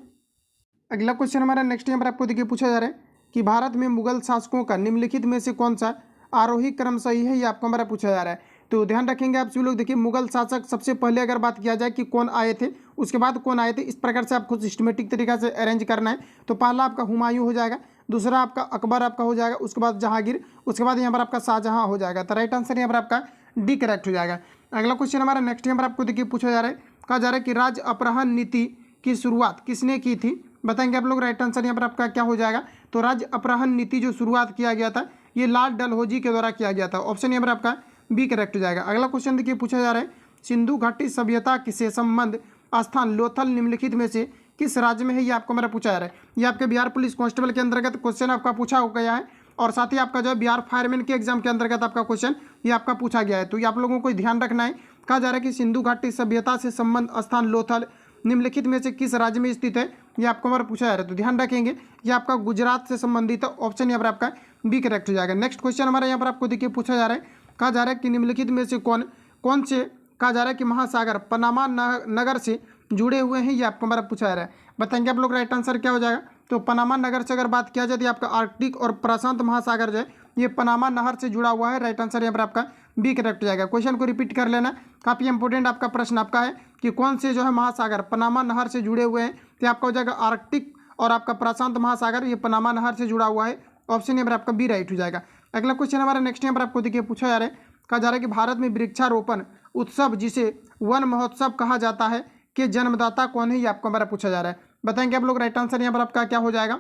अगला क्वेश्चन हमारा नेक्स्ट यहाँ पर आपको देखिए पूछा जा रहा है कि भारत में मुगल शासकों का निम्नलिखित में से कौन सा आरोही क्रम सही है, ये आपको हमारा पूछा जा रहा है। तो ध्यान रखेंगे आप सभी लोग। देखिए मुगल शासक सबसे पहले अगर बात किया जाए कि कौन आए थे उसके बाद कौन आए थे, इस प्रकार से आपको सिस्टमेटिक तरीका से अरेंज करना है। तो पहला आपका हुमायूं हो जाएगा, दूसरा आपका अकबर आपका हो जाएगा, उसके बाद जहांगीर, उसके बाद यहाँ पर आपका शाहजहां हो जाएगा। तो राइट आंसर यहाँ पर आपका डी करेक्ट हो जाएगा। अगला क्वेश्चन हमारा नेक्स्ट यहाँ पर आपको देखिए पूछा जा रहा है, कहा जा रहा है कि राज्य अपहरण नीति की शुरुआत किसने की थी, बताएंगे आप लोग। राइट आंसर यहाँ पर आपका क्या हो जाएगा, तो राज्य अपहरण नीति जो शुरुआत किया गया था ये लाल डलहौजी के द्वारा किया गया था। ऑप्शन यहाँ पर आपका बी करेक्ट हो जाएगा। अगला क्वेश्चन देखिए पूछा जा रहा है, सिंधु घाटी सभ्यता से संबंध स्थान लोथल निम्नलिखित में से किस राज्य में है, ये आपको मेरा पूछा जा रहा है। ये आपके बिहार पुलिस कांस्टेबल के अंतर्गत क्वेश्चन आपका पूछा हो गया है, और साथ ही आपका जो है बिहार फायरमैन के एग्जाम के अंतर्गत आपका क्वेश्चन ये आपका पूछा गया है। तो ये आप लोगों को ध्यान रखना है। कहा जा रहा है कि सिंधु घाटी सभ्यता से संबंध स्थान लोथल निम्नलिखित में से किस राज्य में स्थित है, ये आपको हमारा पूछा जा रहा है। तो ध्यान रखेंगे ये आपका गुजरात से संबंधित है। ऑप्शन यहाँ पर आपका बी करेक्ट हो जाएगा। नेक्स्ट क्वेश्चन हमारा यहाँ पर आपको देखिए पूछा जा रहा है, कहा जा रहा है कि निम्नलिखित में से कौन से कहा जा रहा है कि महासागर पनामा नगर से जुड़े हुए हैं, ये आपको हमारा पूछा जा रहा है। बताएंगे आप लोग राइट आंसर क्या हो जाएगा। तो पनामा नगर से अगर बात किया जाए तो आपका आर्कटिक और प्रशांत महासागर जो है ये पनामा नहर से जुड़ा हुआ है। राइट आंसर यहाँ पर आपका बी करेक्ट हो जाएगा। क्वेश्चन को रिपीट कर लेना, काफ़ी इंपॉर्टेंट आपका प्रश्न आपका है कि कौन से जो है महासागर पनामा नहर से जुड़े हुए हैं, तो आपका हो जाएगा आर्कटिक और आपका प्रशांत महासागर ये पनामा नहर से जुड़ा हुआ है। ऑप्शन यहाँ पर आपका बी राइट हो जाएगा। अगला क्वेश्चन हमारा नेक्स्ट यहाँ पर आपको देखिए पूछा जा रहा है, कहा जा रहा है कि भारत में वृक्षारोपण उत्सव जिसे वन महोत्सव कहा जाता है के जन्मदाता कौन है, ये आपको हमारा पूछा जा रहा है। बताएंगे आप लोग राइट आंसर यहाँ पर आपका क्या हो जाएगा।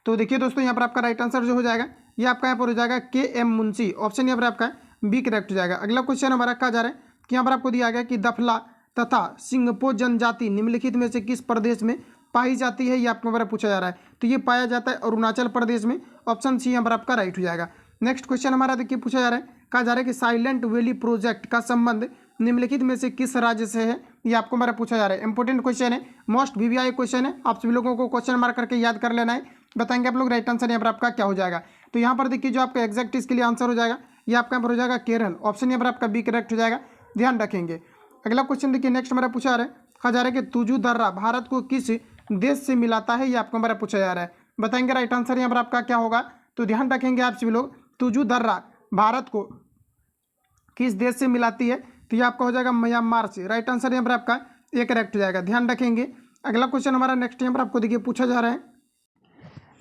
तो देखिए दोस्तों यहाँ पर आपका राइट आंसर जो हो जाएगा ये आपका यहाँ पर हो जाएगा के एम मुंशी। ऑप्शन यहाँ पर आपका बी करेक्ट हो जाएगा। अगला क्वेश्चन हमारा कहा जा रहा है कि यहाँ पर आपको दिया गया कि दफला तथा सिंगपो जनजाति निम्नलिखित में से किस प्रदेश में पाई जाती है, ये आपको हमारा पूछा जा रहा है। तो ये पाया जाता है अरुणाचल प्रदेश में। ऑप्शन सी यहाँ पर आपका राइट हो जाएगा। नेक्स्ट क्वेश्चन हमारा देखिए पूछा जा रहा है, कहा जा रहा है कि साइलेंट वैली प्रोजेक्ट का संबंध निम्नलिखित में से किस राज्य से है, ये आपको हमारा पूछा जा रहा है। इंपॉर्टेंट क्वेश्चन है, मोस्ट वीवीआई क्वेश्चन है, आप सभी लोगों को क्वेश्चन मार्क करके याद कर लेना है। बताएंगे आप लोग राइट आंसर यहाँ पर आपका क्या हो जाएगा। तो यहाँ पर देखिए जो आपका एग्जैक्ट इसके लिए आंसर हो जाएगा ये आपका यहाँ पर हो जाएगा केरल। ऑप्शन यहाँ पर आपका बी करेक्ट हो जाएगा, ध्यान रखेंगे। अगला क्वेश्चन देखिए नेक्स्ट हमारा पूछा जा रहा है, कहा जा रहा है कि तुजू दर्रा भारत को किस देश से मिलाता है, ये आपको हमारा पूछा जा रहा है। बताएंगे राइट आंसर यहाँ पर आपका क्या होगा। तो ध्यान रखेंगे आप सभी लोग, तुजू दर्रा भारत को किस देश से मिलाती है, तो ये आपका हो जाएगा म्यांमार से। राइट आंसर यहाँ पर आपका ये करेक्ट हो जाएगा, ध्यान रखेंगे। अगला क्वेश्चन हमारा नेक्स्ट यहाँ पर आपको देखिए पूछा जा रहा है,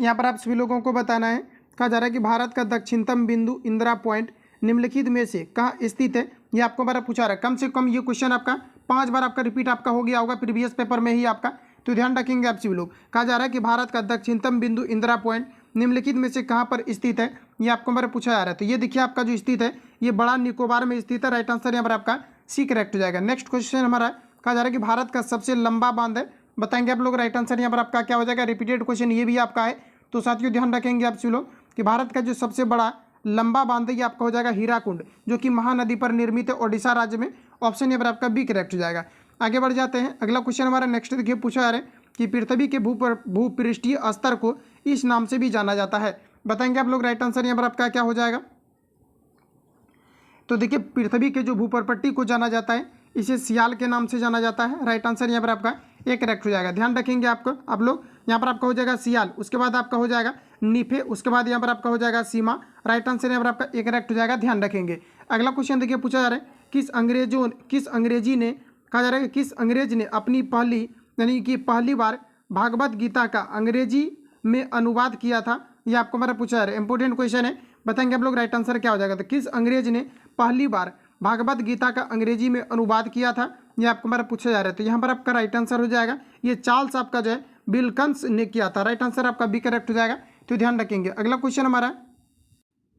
यहाँ पर आप सभी लोगों को बताना है। कहा जा रहा है कि भारत का दक्षिणतम बिंदु इंदिरा पॉइंट निम्नलिखित में से कहाँ स्थित है, ये आपको हमारा पूछा रहा है। कम से कम ये क्वेश्चन आपका 5 बार आपका रिपीट आपका हो गया होगा प्रीवियस पेपर में ही आपका। तो ध्यान रखेंगे आप सभी लोग। कहा जा रहा है कि भारत का दक्षिणतम बिंदु इंदिरा पॉइंट निम्नलिखित में से कहाँ पर स्थित है, ये आपको हमारा पूछा जा रहा है। तो ये देखिए आपका जो स्थित है ये बड़ा निकोबार में स्थित है। राइट आंसर यहाँ पर आपका सी करेक्ट हो जाएगा। नेक्स्ट क्वेश्चन हमारा कहा जा रहा है कि भारत का सबसे लंबा बांध है, बताएंगे आप लोग राइट आंसर यहाँ पर आपका क्या हो जाएगा। रिपीटेड क्वेश्चन ये भी आपका है, तो साथियों ध्यान रखेंगे आप सभी लोग कि भारत का जो सबसे बड़ा लंबा बांध है ये आपका हो जाएगा हीराकुंड, जो कि महानदी पर निर्मित है ओडिशा राज्य में। ऑप्शन यहाँ पर आपका बी करेक्ट हो जाएगा। आगे बढ़ जाते हैं। अगला क्वेश्चन हमारा नेक्स्ट देखिए पूछा जा रहा है कि पृथ्वी के भूपृष्ठीय स्तर को इस नाम से भी जाना जाता है, बताएंगे आप लोग राइट आंसर यहाँ पर आपका क्या हो जाएगा। तो देखिए पृथ्वी के जो भूपरपट्टी को जाना जाता है इसे सियाल के नाम से जाना जाता है। राइट आंसर यहाँ पर आपका एक करेक्ट हो जाएगा। ध्यान रखेंगे आपको आप लोग, यहाँ पर आपका हो जाएगा सियाल, उसके बाद आपका हो जाएगा नीफे, उसके बाद यहाँ पर आपका हो जाएगा सीमा। राइट आंसर यहाँ पर आपका एक करेक्ट हो जाएगा, ध्यान रखेंगे। अगला क्वेश्चन देखिए पूछा जा रहा है किस अंग्रेजी ने कहा जा रहा है कि किस अंग्रेज ने अपनी पहली यानी कि पहली बार भागवत गीता का अंग्रेजी में अनुवाद किया था, ये आपको हमारा पूछा जा रहा है। इंपॉर्टेंट क्वेश्चन है, बताएंगे आप लोग राइट आंसर क्या हो जाएगा। तो किस अंग्रेज ने पहली बार भागवत गीता का अंग्रेजी में अनुवाद किया था, ये आपको हमारा पूछा जा रहा है। तो यहाँ पर आपका राइट आंसर हो जाएगा ये चार्ल्स आपका जो है विल्किंस ने किया था। राइट आंसर आपका बी करेक्ट हो जाएगा, तो ध्यान रखेंगे। अगला क्वेश्चन हमारा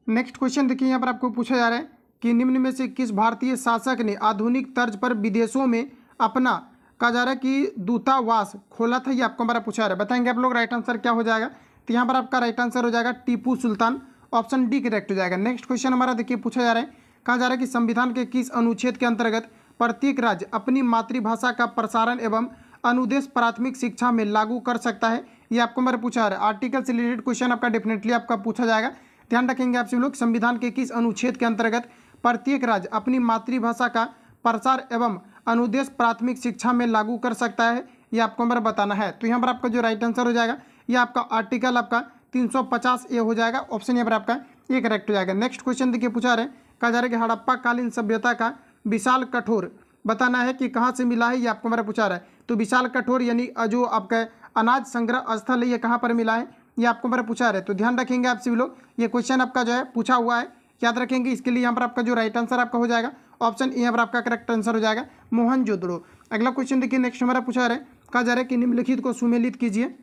नेक्स्ट क्वेश्चन देखिए यहाँ पर आपको पूछा जा रहा है कि निम्न में से किस भारतीय शासक ने आधुनिक तर्ज पर विदेशों में अपना कहा जा रहा है कि दूतावास खोला था, ये आपको हमारा पूछा जा रहा है। बताएंगे आप लोग राइट आंसर क्या हो जाएगा। तो यहाँ पर आपका राइट आंसर हो जाएगा Tipu Sultan. Option D correct हो जाएगा। नेक्स्ट क्वेश्चन हमारा देखिए पूछा जा रहा है, कहा जा रहा है कि संविधान के किस अनुच्छेद के अंतर्गत प्रत्येक राज्य अपनी मातृभाषा का प्रसारण एवं अनुदेश प्राथमिक शिक्षा में लागू कर सकता है, ये आपको हमारा पूछा जा रहा है। आर्टिकल से रिलेटेड क्वेश्चन आपका डेफिनेटली आपका पूछा जाएगा, ध्यान रखेंगे आप सभी लोग। संविधान के किस अनुच्छेद के अंतर्गत प्रत्येक राज्य अपनी मातृभाषा का प्रसार एवं अनुदेश प्राथमिक शिक्षा में लागू कर सकता है, ये आपको हमारा बताना है। तो यहाँ पर आपका जो राइट आंसर हो जाएगा ये आपका आर्टिकल आपका 350 ए हो जाएगा। ऑप्शन यहाँ पर आपका ये करेक्ट हो जाएगा। नेक्स्ट क्वेश्चन देखिए पूछा रहे, कहा जा रहा है कि हड़प्पा कालीन सभ्यता का विशाल कठोर बताना है कि कहाँ से मिला है, ये आपको हमारा पूछा रहा है। तो विशाल कठोर यानी जो आपका अनाज संग्रह स्थल है ये कहाँ पर मिला है, ये आपको हमारा पूछा रहा है। तो ध्यान रखेंगे आप सभी लोग, ये क्वेश्चन आपका जो है पूछा हुआ है, याद रखेंगे। इसके लिए यहाँ पर आपका जो राइट आंसर आपका हो जाएगा ऑप्शन ए यहाँ पर आपका करेक्ट आंसर हो जाएगा, मोहनजोदड़ो। अगला क्वेश्चन देखिए, नेक्स्ट हमारा पूछा रहा है, कहा जा रहा है कि निम्नलिखित को सुमेलित कीजिए।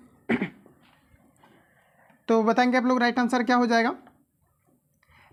तो बताएंगे आप लोग राइट आंसर क्या हो जाएगा।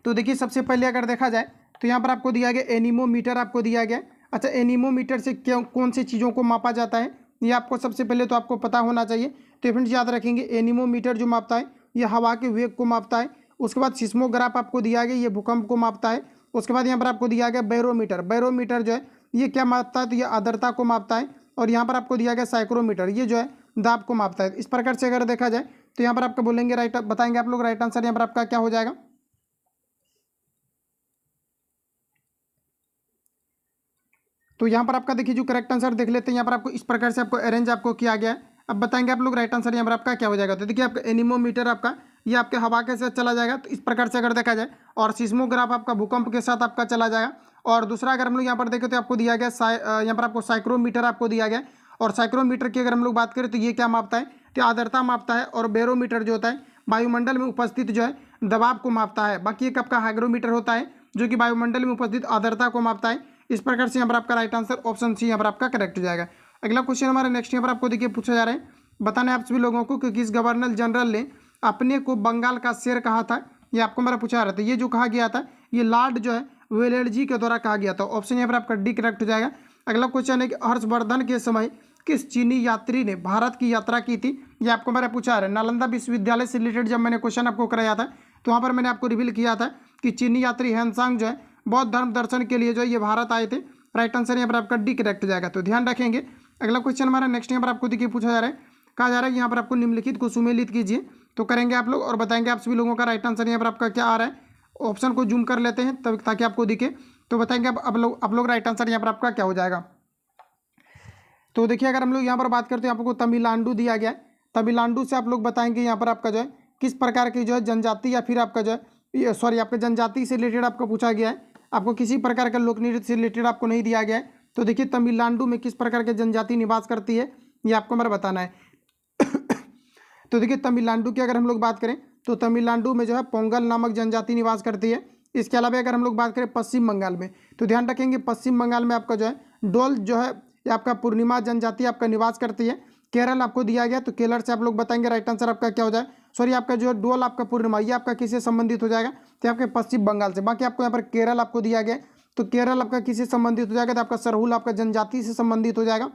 तो देखिए सबसे पहले अगर देखा जाए तो यहाँ पर आपको दिया गया एनीमोमीटर आपको दिया गया। अच्छा, एनीमोमीटर से क्यों कौन सी चीज़ों को मापा जाता है, ये आपको सबसे पहले तो आपको पता होना चाहिए। तो फ्रेंड्स याद रखेंगे, एनीमोमीटर जो मापता है ये हवा के वेग को मापता है। उसके बाद सिस्मोग्राफ आपको दिया गया, ये भूकंप को मापता है। उसके बाद यहाँ पर आपको दिया गया बैरोमीटर, बैरोमीटर जो है ये क्या मापता है, तो ये आर्द्रता को मापता है। और यहाँ पर आपको दिया गया साइक्रोमीटर, ये जो है दाब को मापता है। इस प्रकार से अगर देखा जाए तो यहाँ पर आपको बोलेंगे राइट, बताएंगे आप लोग राइट आंसर यहाँ पर आपका क्या हो जाएगा। तो यहाँ पर आपका देखिए जो करेक्ट आंसर देख लेते हैं, यहाँ पर आपको इस प्रकार से आपको अरेंज आपको किया गया है। अब बताएंगे आप लोग राइट आंसर यहाँ पर आपका क्या हो जाएगा। तो देखिए आपका एनीमोमीटर आपका ये आपके हवा के साथ चला जाएगा, तो इस प्रकार से अगर देखा जाए। और सिस्मोग्राफ आपका भूकंप के साथ आपका चला जाएगा। और दूसरा अगर हम लोग यहाँ पर देखें तो आपको दिया गया यहाँ पर आपको साइक्रोमीटर आपको दिया गया। और साइक्रोमीटर की अगर हम लोग बात करें तो ये क्या मापता है, तो आर्द्रता मापता है। और बैरोमीटर जो होता है वायुमंडल में उपस्थित जो है दबाव को मापता है। बाकी एक आपका हाइग्रोमीटर होता है जो कि वायुमंडल में उपस्थित आर्द्रता को मापता है। इस प्रकार से यहाँ पर आपका राइट आंसर ऑप्शन सी यहाँ पर आपका करेक्ट हो जाएगा। अगला क्वेश्चन हमारा नेक्स्ट यहाँ पर आपको देखिए पूछा जा रहा है, बताना है आप सभी लोगों को कि किस गवर्नर जनरल ने अपने को बंगाल का शेर कहा था, ये आपको हमारा पूछा रहा था। ये जो कहा गया था ये लॉर्ड जो है वेलेस्ली के द्वारा कहा गया था। ऑप्शन यहाँ पर आपका डी करेक्ट हो जाएगा। अगला क्वेश्चन है कि हर्षवर्धन के समय किस चीनी यात्री ने भारत की यात्रा की थी, ये आपको हमारा पूछा रहा है। नालंदा विश्वविद्यालय से रिलेटेड जब मैंने क्वेश्चन आपको कराया था तो वहाँ पर मैंने आपको रिवील किया था कि चीनी यात्री ह्वेनसांग जो है बौद्ध धर्म दर्शन के लिए जो है ये भारत आए थे। राइट आंसर यहाँ पर आपका डी करेक्ट हो जाएगा, तो ध्यान रखेंगे। अगला क्वेश्चन हमारा नेक्स्ट यहाँ पर आपको देखिए पूछा जा रहा है, कहा जा रहा है यहाँ पर आपको निम्नलिखित को सुमेलित कीजिए। तो करेंगे आप लोग और बताएंगे आप सभी लोगों का राइट आंसर यहाँ पर आपका क्या आ रहा है। ऑप्शन को जूम कर लेते हैं तब ताकि आपको दिखे। तो बताएंगे आप लोग राइट आंसर यहाँ पर आपका क्या हो जाएगा। तो देखिए अगर हम लोग यहाँ पर बात करते हैं आपको तमिलनाडु दिया गया है। तमिलनाडु से आप लोग बताएंगे यहाँ पर आपका जो है किस प्रकार की जो है जनजाति या फिर आपका जो है सॉरी आपका जनजाति से रिलेटेड आपको पूछा गया है। आपको किसी प्रकार का लोक नृत्य से रिलेटेड आपको नहीं दिया गया है। तो देखिए तमिलनाडु में किस प्रकार की जनजाति निवास करती है ये आपको हमारा बताना है। तो देखिए तमिलनाडु की अगर हम लोग बात करें तो तमिलनाडु में जो है पोंगल नामक जनजाति निवास करती है। इसके अलावा अगर हम लोग बात करें पश्चिम बंगाल में तो ध्यान रखेंगे पश्चिम बंगाल में आपका जो है डोल जो है ये आपका पूर्णिमा जनजाति आपका निवास करती है। केरल आपको दिया गया तो केरल से आप लोग बताएंगे राइट आंसर आपका क्या हो जाए। सॉरी आपका जो डोल आपका पूर्णिमा ये आपका किससे संबंधित हो जाएगा, तो आपके पश्चिम बंगाल से। बाकी आपको यहाँ पर केरल आपको दिया गया तो केरल आपका किससे संबंधित हो जाएगा, तो आपका सरहुल आपका जनजाति से संबंधित हो जाएगा।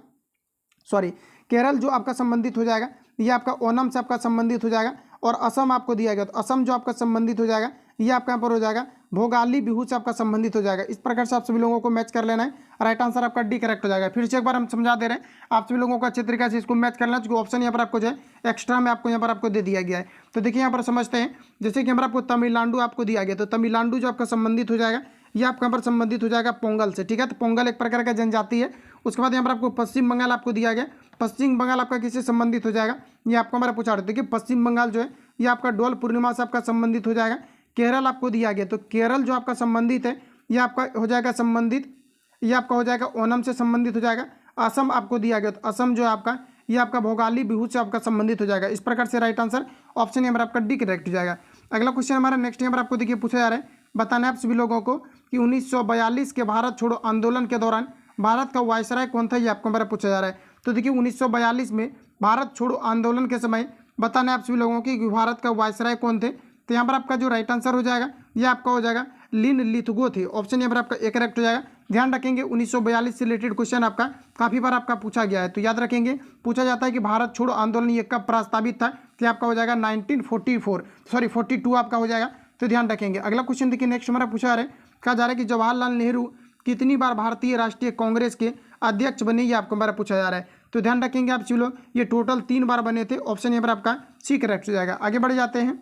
सॉरी केरल जो आपका संबंधित हो जाएगा ये आपका ओनम से आपका संबंधित हो जाएगा। और असम आपको दिया गया तो असम जो आपका संबंधित हो जाएगा ये आपका यहाँ पर हो जाएगा भोगाली बिहू से आपका संबंधित हो जाएगा। इस प्रकार से आप सभी लोगों को मैच कर लेना है। राइट आंसर आपका डी करेक्ट हो जाएगा। फिर से एक बार हम समझा दे रहे हैं आप सभी लोगों को अच्छे तरीके से इसको मैच करना है, क्योंकि ऑप्शन यहाँ पर आपको जो है एक्स्ट्रा में आपको यहाँ पर आपको दे दिया गया है। तो देखिए यहाँ पर समझते हैं, जैसे कि यहाँ पर आपको तमिलनाडु आपको दिया गया तो तमिलनाडु जो आपका संबंधित हो जाएगा ये आपका यहाँ पर संबंधित हो जाएगा पोंगल से, ठीक है। तो पोंगल एक प्रकार का जनजाति है। उसके बाद यहाँ पर आपको पश्चिम बंगाल आपको दिया गया, पश्चिम बंगाल आपका किससे संबंधित हो जाएगा ये आपको हमारा पूछा रहे। देखिए पश्चिम बंगाल जो है ये आपका डोल पूर्णिमा से आपका संबंधित हो जाएगा। केरल आपको दिया गया तो केरल जो आपका संबंधित है ये आपका हो जाएगा संबंधित, ये आपका हो जाएगा ओनम से संबंधित हो जाएगा। असम आपको दिया गया तो असम जो है आपका ये आपका भोगाली बिहू से आपका संबंधित हो जाएगा। इस प्रकार से राइट आंसर ऑप्शन यहाँ पर आपका डी करेक्ट हो जाएगा। अगला क्वेश्चन हमारा नेक्स्ट यहाँ पर आपको देखिए पूछा जा रहा है, बताना है आप सभी लोगों को कि 1942 के भारत छोड़ो आंदोलन के दौरान भारत का वायसराय कौन था, ये आपको हमारा पूछा जा रहा है। तो देखिए 1942 में भारत छोड़ो आंदोलन के समय बताना है आप सभी लोगों की भारत का वायसराय कौन थे। तो यहाँ पर आपका जो राइट आंसर हो जाएगा ये आपका हो जाएगा लिन लिथगो थे। ऑप्शन यहाँ पर आपका एक करेक्ट हो जाएगा। ध्यान रखेंगे 1942 से रिलेटेड क्वेश्चन आपका काफ़ी बार आपका पूछा गया है। तो याद रखेंगे पूछा जाता है कि भारत छोड़ो आंदोलन ये कब प्रस्तावित था, तो आपका हो जाएगा 42 आपका हो जाएगा। तो ध्यान रखेंगे। अगला क्वेश्चन देखिए नेक्स्ट हमारा पूछा रहा है, कहा जा रहा है कि जवाहरलाल नेहरू कितनी बार भारतीय राष्ट्रीय कांग्रेस के अध्यक्ष बने, ये आपको हमारा पूछा जा रहा है। तो ध्यान रखेंगे आप सभी लोग ये टोटल 3 बार बने थे। ऑप्शन यहाँ पर आपका सी करेक्ट हो जाएगा। आगे बढ़ जाते हैं।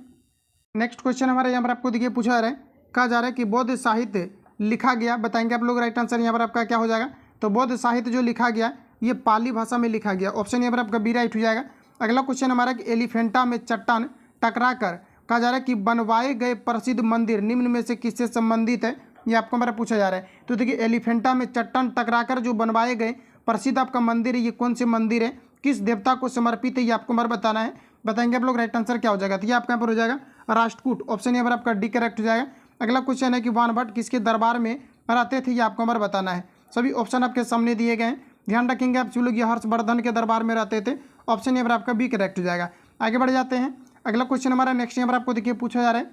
नेक्स्ट क्वेश्चन हमारे यहाँ पर आपको देखिए पूछा जा रहा है, कहा जा रहा है कि बौद्ध साहित्य लिखा गया, बताएंगे आप लोग राइट आंसर यहाँ पर आपका क्या हो जाएगा। तो बौद्ध साहित्य जो लिखा गया ये पाली भाषा में लिखा गया। ऑप्शन यहाँ पर आपका बी राइट हो जाएगा। अगला क्वेश्चन हमारा कि एलिफेंटा में चट्टान टकरा कर कहा जा रहा है कि बनवाए गए प्रसिद्ध मंदिर निम्न में से किससे संबंधित है, ये आपको हमारा पूछा जा रहा है। तो देखिए एलिफेंटा में चट्टान टकराकर जो बनवाए गए प्रसिद्ध आपका मंदिर है, ये कौन से मंदिर है, किस देवता को समर्पित है, ये आपको हमारा बताना है। बताएंगे आप लोग, राइट आंसर क्या हो जाएगा। तो ये आपका यहाँ पर हो जाएगा राष्ट्रकूट, ऑप्शन यहाँ पर आपका डी करेक्ट हो जाएगा। अगला क्वेश्चन है कि वानभट्ट किसके दरबार में रहते थे, ये आपको हमारा बताना है। सभी ऑप्शन आपके सामने दिए गए हैं, ध्यान रखेंगे आप। लोग ये हर्षवर्धन के दरबार में रहते थे, ऑप्शन यहाँ पर आपका बी करेक्ट हो जाएगा। आगे बढ़ जाते हैं। अगला क्वेश्चन हमारा नेक्स्ट यहाँ पर आपको देखिए पूछा जा रहा है,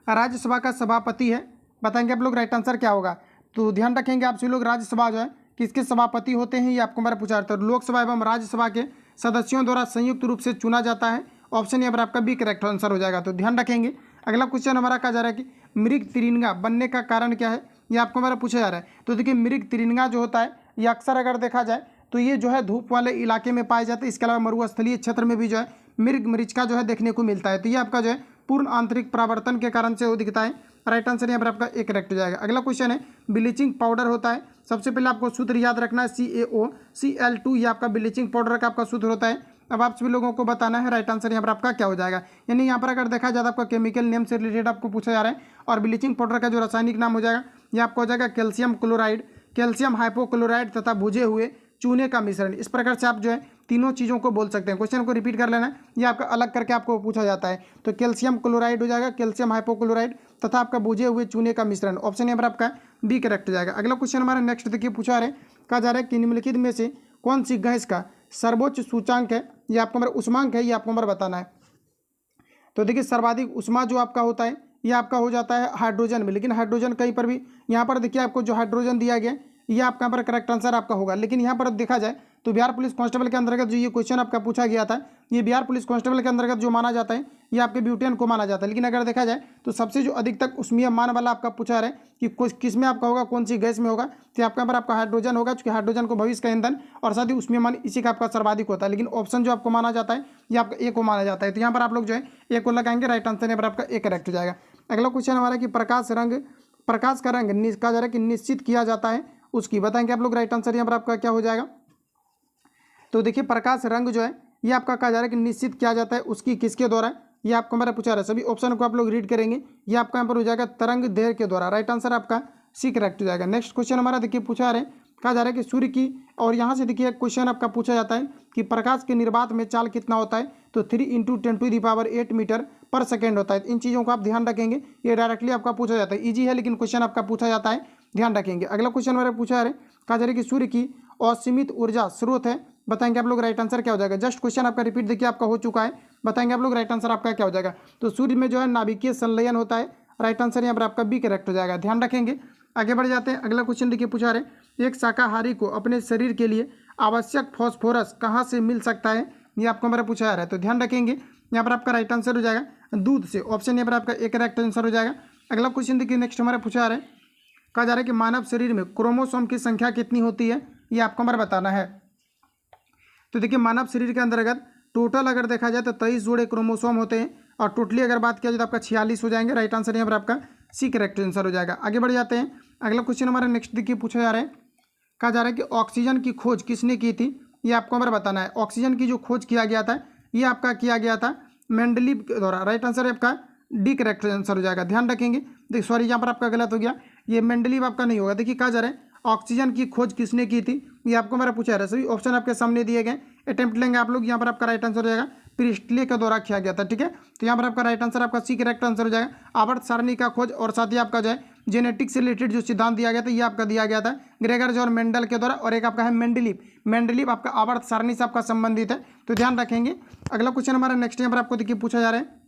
राज्यसभा का सभापति है, बताएंगे आप लोग राइट आंसर क्या होगा। तो ध्यान रखेंगे आप सभी लोग, राज्यसभा जो है किसके सभापति होते हैं, ये आपको हमारा पूछा जाता है। लोकसभा एवं राज्यसभा के सदस्यों द्वारा संयुक्त रूप से चुना जाता है, ऑप्शन यहाँ पर आपका बी करेक्ट आंसर हो जाएगा। तो ध्यान रखेंगे। अगला क्वेश्चन हमारा कहा जा रहा है कि मृग तिरंगा बनने का कारण क्या है, ये आपको हमारा पूछा जा रहा है। तो देखिए मृग तिरंगा जो होता है ये अक्सर अगर देखा जाए तो ये जो है धूप वाले इलाके में पाए जाते हैं, इसके अलावा मरुस्थलीय क्षेत्र में भी जो है मृग मरीचिका जो है देखने को मिलता है। तो ये आपका जो है पूर्ण आंतरिक परावर्तन के कारण से वो दिखता है, राइट आंसर यहाँ पर आपका एक करेक्ट हो जाएगा। अगला क्वेश्चन है ब्लीचिंग पाउडर होता है, सबसे पहले आपको सूत्र याद रखना है CaOCl2, ये आपका ब्लीचिंग पाउडर का आपका सूत्र होता है। अब आप सभी लोगों को बताना है राइट आंसर यहाँ पर आपका क्या हो जाएगा। यानी यहाँ पर अगर देखा जाए तो आपका केमिकल नेम से रिलेटेड आपको पूछा जा रहा है, और ब्लीचिंग पाउडर का जो रासायनिक नाम हो जाएगा ये आपको हो जाएगा कैल्शियम क्लोराइड, कैल्शियम हाइपोक्लोराइड तथा भुजे हुए चूने का मिश्रण। इस प्रकार से आप जो है तीनों चीज़ों को बोल सकते हैं। क्वेश्चन को रिपीट कर लेना, ये आपका अलग करके आपको पूछा जाता है। तो कैल्शियम क्लोराइड हो जाएगा, कैल्शियम हाइपोक्लोराइड तथा आपका भुजे हुए चूने का मिश्रण, ऑप्शन यहाँ पर आपका बी करेक्ट हो जाएगा। अगला क्वेश्चन हमारा नेक्स्ट देखिए पूछा रहे, कहा जा रहा है कि निम्नलिखित में से कौन सी गैस का सर्वोच्च सूचांक है, ये आपको हमारा उष्मांक है, ये आपको हमारा बताना है। तो देखिए सर्वाधिक उष्मा जो आपका होता है ये आपका हो जाता है हाइड्रोजन में, लेकिन हाइड्रोजन कहीं पर भी यहाँ पर देखिए आपको जो हाइड्रोजन दिया गया ये आपका यहाँ पर करेक्ट आंसर आपका होगा। लेकिन यहाँ पर देखा जाए तो बिहार पुलिस कांस्टेबल के अंतर्गत जो ये क्वेश्चन आपका पूछा गया था, ये बिहार पुलिस कांस्टेबल के अंतर्गत जो माना जाता है ये आपके ब्यूटेन को माना जाता है। लेकिन अगर देखा जाए तो सबसे जो अधिक तक उष्मीय मान वाला आपका पूछा रहा है कि किस में आपका होगा, कौन सी गैस में होगा, तो आपका यहाँ पर आपका हाइड्रोजन होगा, क्योंकि हाइड्रोजन को भविष्य का ईंधन और साथ ही उष्मीय मान इसी का आपका सर्वाधिक होता है। लेकिन ऑप्शन जो आपको माना जाता है ये आपका ए को माना जाता है। तो यहाँ पर आप लोग जो है ए को लगाएंगे, राइट आंसर यहाँ पर आपका ए करेक्ट हो जाएगा। अगला क्वेश्चन हमारा कि प्रकाश का रंग कहा जा रहा है कि निश्चित किया जाता है उसकी, बताएंगे आप लोग राइट आंसर यहाँ पर आपका क्या हो जाएगा। तो देखिए प्रकाश रंग जो है ये आपका कहा जा रहा है कि निश्चित किया जाता है उसकी किसके द्वारा, ये आपको हमारा पूछा रहा है। सभी ऑप्शन को आप लोग रीड करेंगे, ये आपका यहाँ पर हो जाएगा तरंग दैर्घ्य के द्वारा, राइट आंसर आपका सी करेक्ट हो जाएगा। नेक्स्ट क्वेश्चन हमारा देखिए पूछा रहे, कहा जा रहा है कि सूर्य की, और यहाँ से देखिए क्वेश्चन आपका पूछा जाता है कि प्रकाश के निर्वात में चाल कितना होता है, तो 3 × 10⁸ मीटर पर सेकेंड होता है। इन चीज़ों को आप ध्यान रखेंगे, ये डायरेक्टली आपका पूछा जाता है, ईजी है लेकिन क्वेश्चन आपका पूछा जाता है, ध्यान रखेंगे। अगला क्वेश्चन हमारा पूछा है, कहा जा रहा है कि सूर्य की असीमित ऊर्जा स्रोत है, बताएंगे आप लोग राइट आंसर क्या हो जाएगा। जस्ट क्वेश्चन आपका रिपीट देखिए आपका हो चुका है, बताएंगे आप लोग राइट आंसर आपका क्या हो जाएगा। तो सूर्य में जो है नाभिकीय संलयन होता है, राइट आंसर यहाँ पर आपका बी करेक्ट हो जाएगा, ध्यान रखेंगे। आगे बढ़ जाते हैं। अगला क्वेश्चन देखिए पूछा रहे, एक शाकाहारी को अपने शरीर के लिए आवश्यक फॉस्फोरस कहाँ से मिल सकता है, ये आपको हमारा पूछा जा रहा है। तो ध्यान रखेंगे यहाँ पर आपका राइट आंसर हो जाएगा दूध से, ऑप्शन यहाँ पर आपका एक करेक्ट आंसर हो जाएगा। अगला क्वेश्चन देखिए नेक्स्ट हमारा पूछा जा रहा है, कहा जा रहा है कि मानव शरीर में क्रोमोसोम की संख्या कितनी होती है, ये आपको हमारा बताना है। तो देखिए मानव शरीर के अंतर्गत टोटल अगर देखा जाए तो 23 जोड़े क्रोमोसोम होते हैं, और टोटली अगर बात किया जाए तो आपका 46 हो जाएंगे, राइट आंसर यहाँ पर आपका सी करेक्ट आंसर हो जाएगा। आगे बढ़ जाते हैं। अगला क्वेश्चन हमारा नेक्स्ट देखिए पूछा जा रहा है, कहा जा रहा है कि ऑक्सीजन की खोज किसने की थी, ये आपको हमारा बताना है। ऑक्सीजन की जो खोज किया गया था ये आपका किया गया था मेंडलीव के द्वारा, राइट आंसर आपका डी करेक्ट आंसर हो जाएगा, ध्यान रखेंगे। देखिए सॉरी यहाँ पर आपका गलत हो गया, ये मेंडलीव आपका नहीं होगा। देखिए कहा जा रहा है ऑक्सीजन की खोज किसने की थी, ये आपको हमारा पूछा जा रहा है। सभी ऑप्शन आपके सामने दिए गए, अटेम्प्ट लेंगे आप लोग। यहाँ पर आपका राइट आंसर हो जाएगा प्रिस्टले के द्वारा किया गया था, ठीक है। तो यहाँ पर आपका राइट आंसर आपका सी करेक्ट आंसर हो जाएगा। आवर्त सारणी का खोज और साथ ही आपका जो है जेनेटिक्स से रिलेटेड जो सिद्धांत दिया गया था ये आपका दिया गया था ग्रेगर और मेंडल के द्वारा, और एक आपका है मेंडलीव आपका आवर्त सारणी से आपका संबंधित है, तो ध्यान रखेंगे। अगला क्वेश्चन हमारा नेक्स्ट यहाँ पर आपको देखिए पूछा जा रहा है।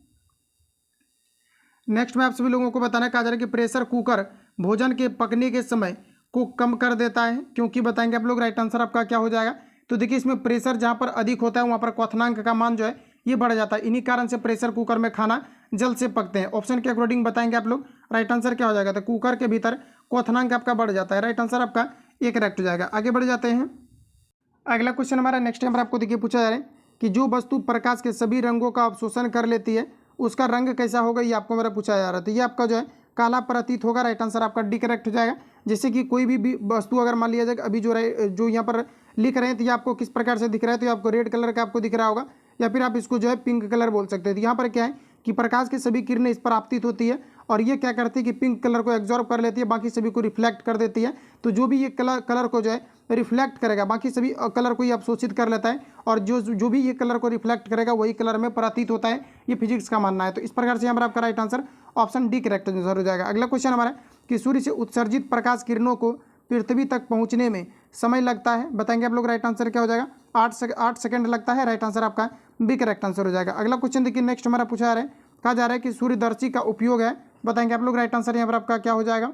नेक्स्ट में आप सभी लोगों को बताना है, कहा जा रहा है कि प्रेशर कुकर भोजन के पकने के समय को कम कर देता है, क्योंकि बताएंगे आप लोग राइट आंसर आपका क्या हो जाएगा। तो देखिए इसमें प्रेशर जहाँ पर अधिक होता है वहाँ पर क्वथनांक का मान जो है ये बढ़ जाता है, इन्हीं कारण से प्रेशर कुकर में खाना जल्द से पकते हैं। ऑप्शन के अकॉर्डिंग बताएंगे आप लोग राइट आंसर क्या हो जाएगा। तो कुकर के भीतर क्वथनांक आपका बढ़ जाता है, राइट आंसर आपका ये करेक्ट हो जाएगा। आगे बढ़ जाते हैं। अगला क्वेश्चन हमारा नेक्स्ट टाइम पर आपको देखिए पूछा जा रहा है कि जो वस्तु प्रकाश के सभी रंगों का अवशोषण कर लेती है उसका रंग कैसा होगा, ये आपको मेरा पूछा जा रहा है। तो ये आपका जो है काला प्रतीत होगा, राइट आंसर आपका डी करेक्ट हो जाएगा। जैसे कि कोई भी वस्तु अगर मान लिया जाए अभी जो यहाँ पर लिख रहे हैं तो ये आपको किस प्रकार से दिख रहा है, तो ये आपको रेड कलर का आपको दिख रहा होगा, या फिर आप इसको जो है पिंक कलर बोल सकते हैं। तो यहाँ पर क्या है कि प्रकाश की सभी किरणें इस पर आपतित होती है और ये क्या करती है कि पिंक कलर को एब्जॉर्ब कर लेती है, बाकी सभी को रिफ्लेक्ट कर देती है। तो जो भी ये कलर को जो है रिफ्लेक्ट करेगा, बाकी सभी कलर को ये अवशोषित कर लेता है, और जो भी ये कलर को रिफ्लेक्ट करेगा वही कलर में प्रतीत होता है, ये फिजिक्स का मानना है। तो इस प्रकार से यहाँ पर आपका right answer option D correct answer हो जाएगा। अगला क्वेश्चन हमारा कि सूर्य से उत्सर्जित प्रकाश किरणों को पृथ्वी तक पहुंचने में समय लगता है, बताएंगे आप लोग। राइट आंसर क्या हो जाएगा? 8 सेकंड लगता है। राइट आंसर आपका बी करेक्ट आंसर हो जाएगा। अगला क्वेश्चन देखिए, नेक्स्ट हमारा पूछा जा रहा है, कहा जा रहा है कि सूर्यदर्शी का उपयोग है, बताएंगे आप लोग। राइट आंसर यहाँ पर आपका क्या हो जाएगा?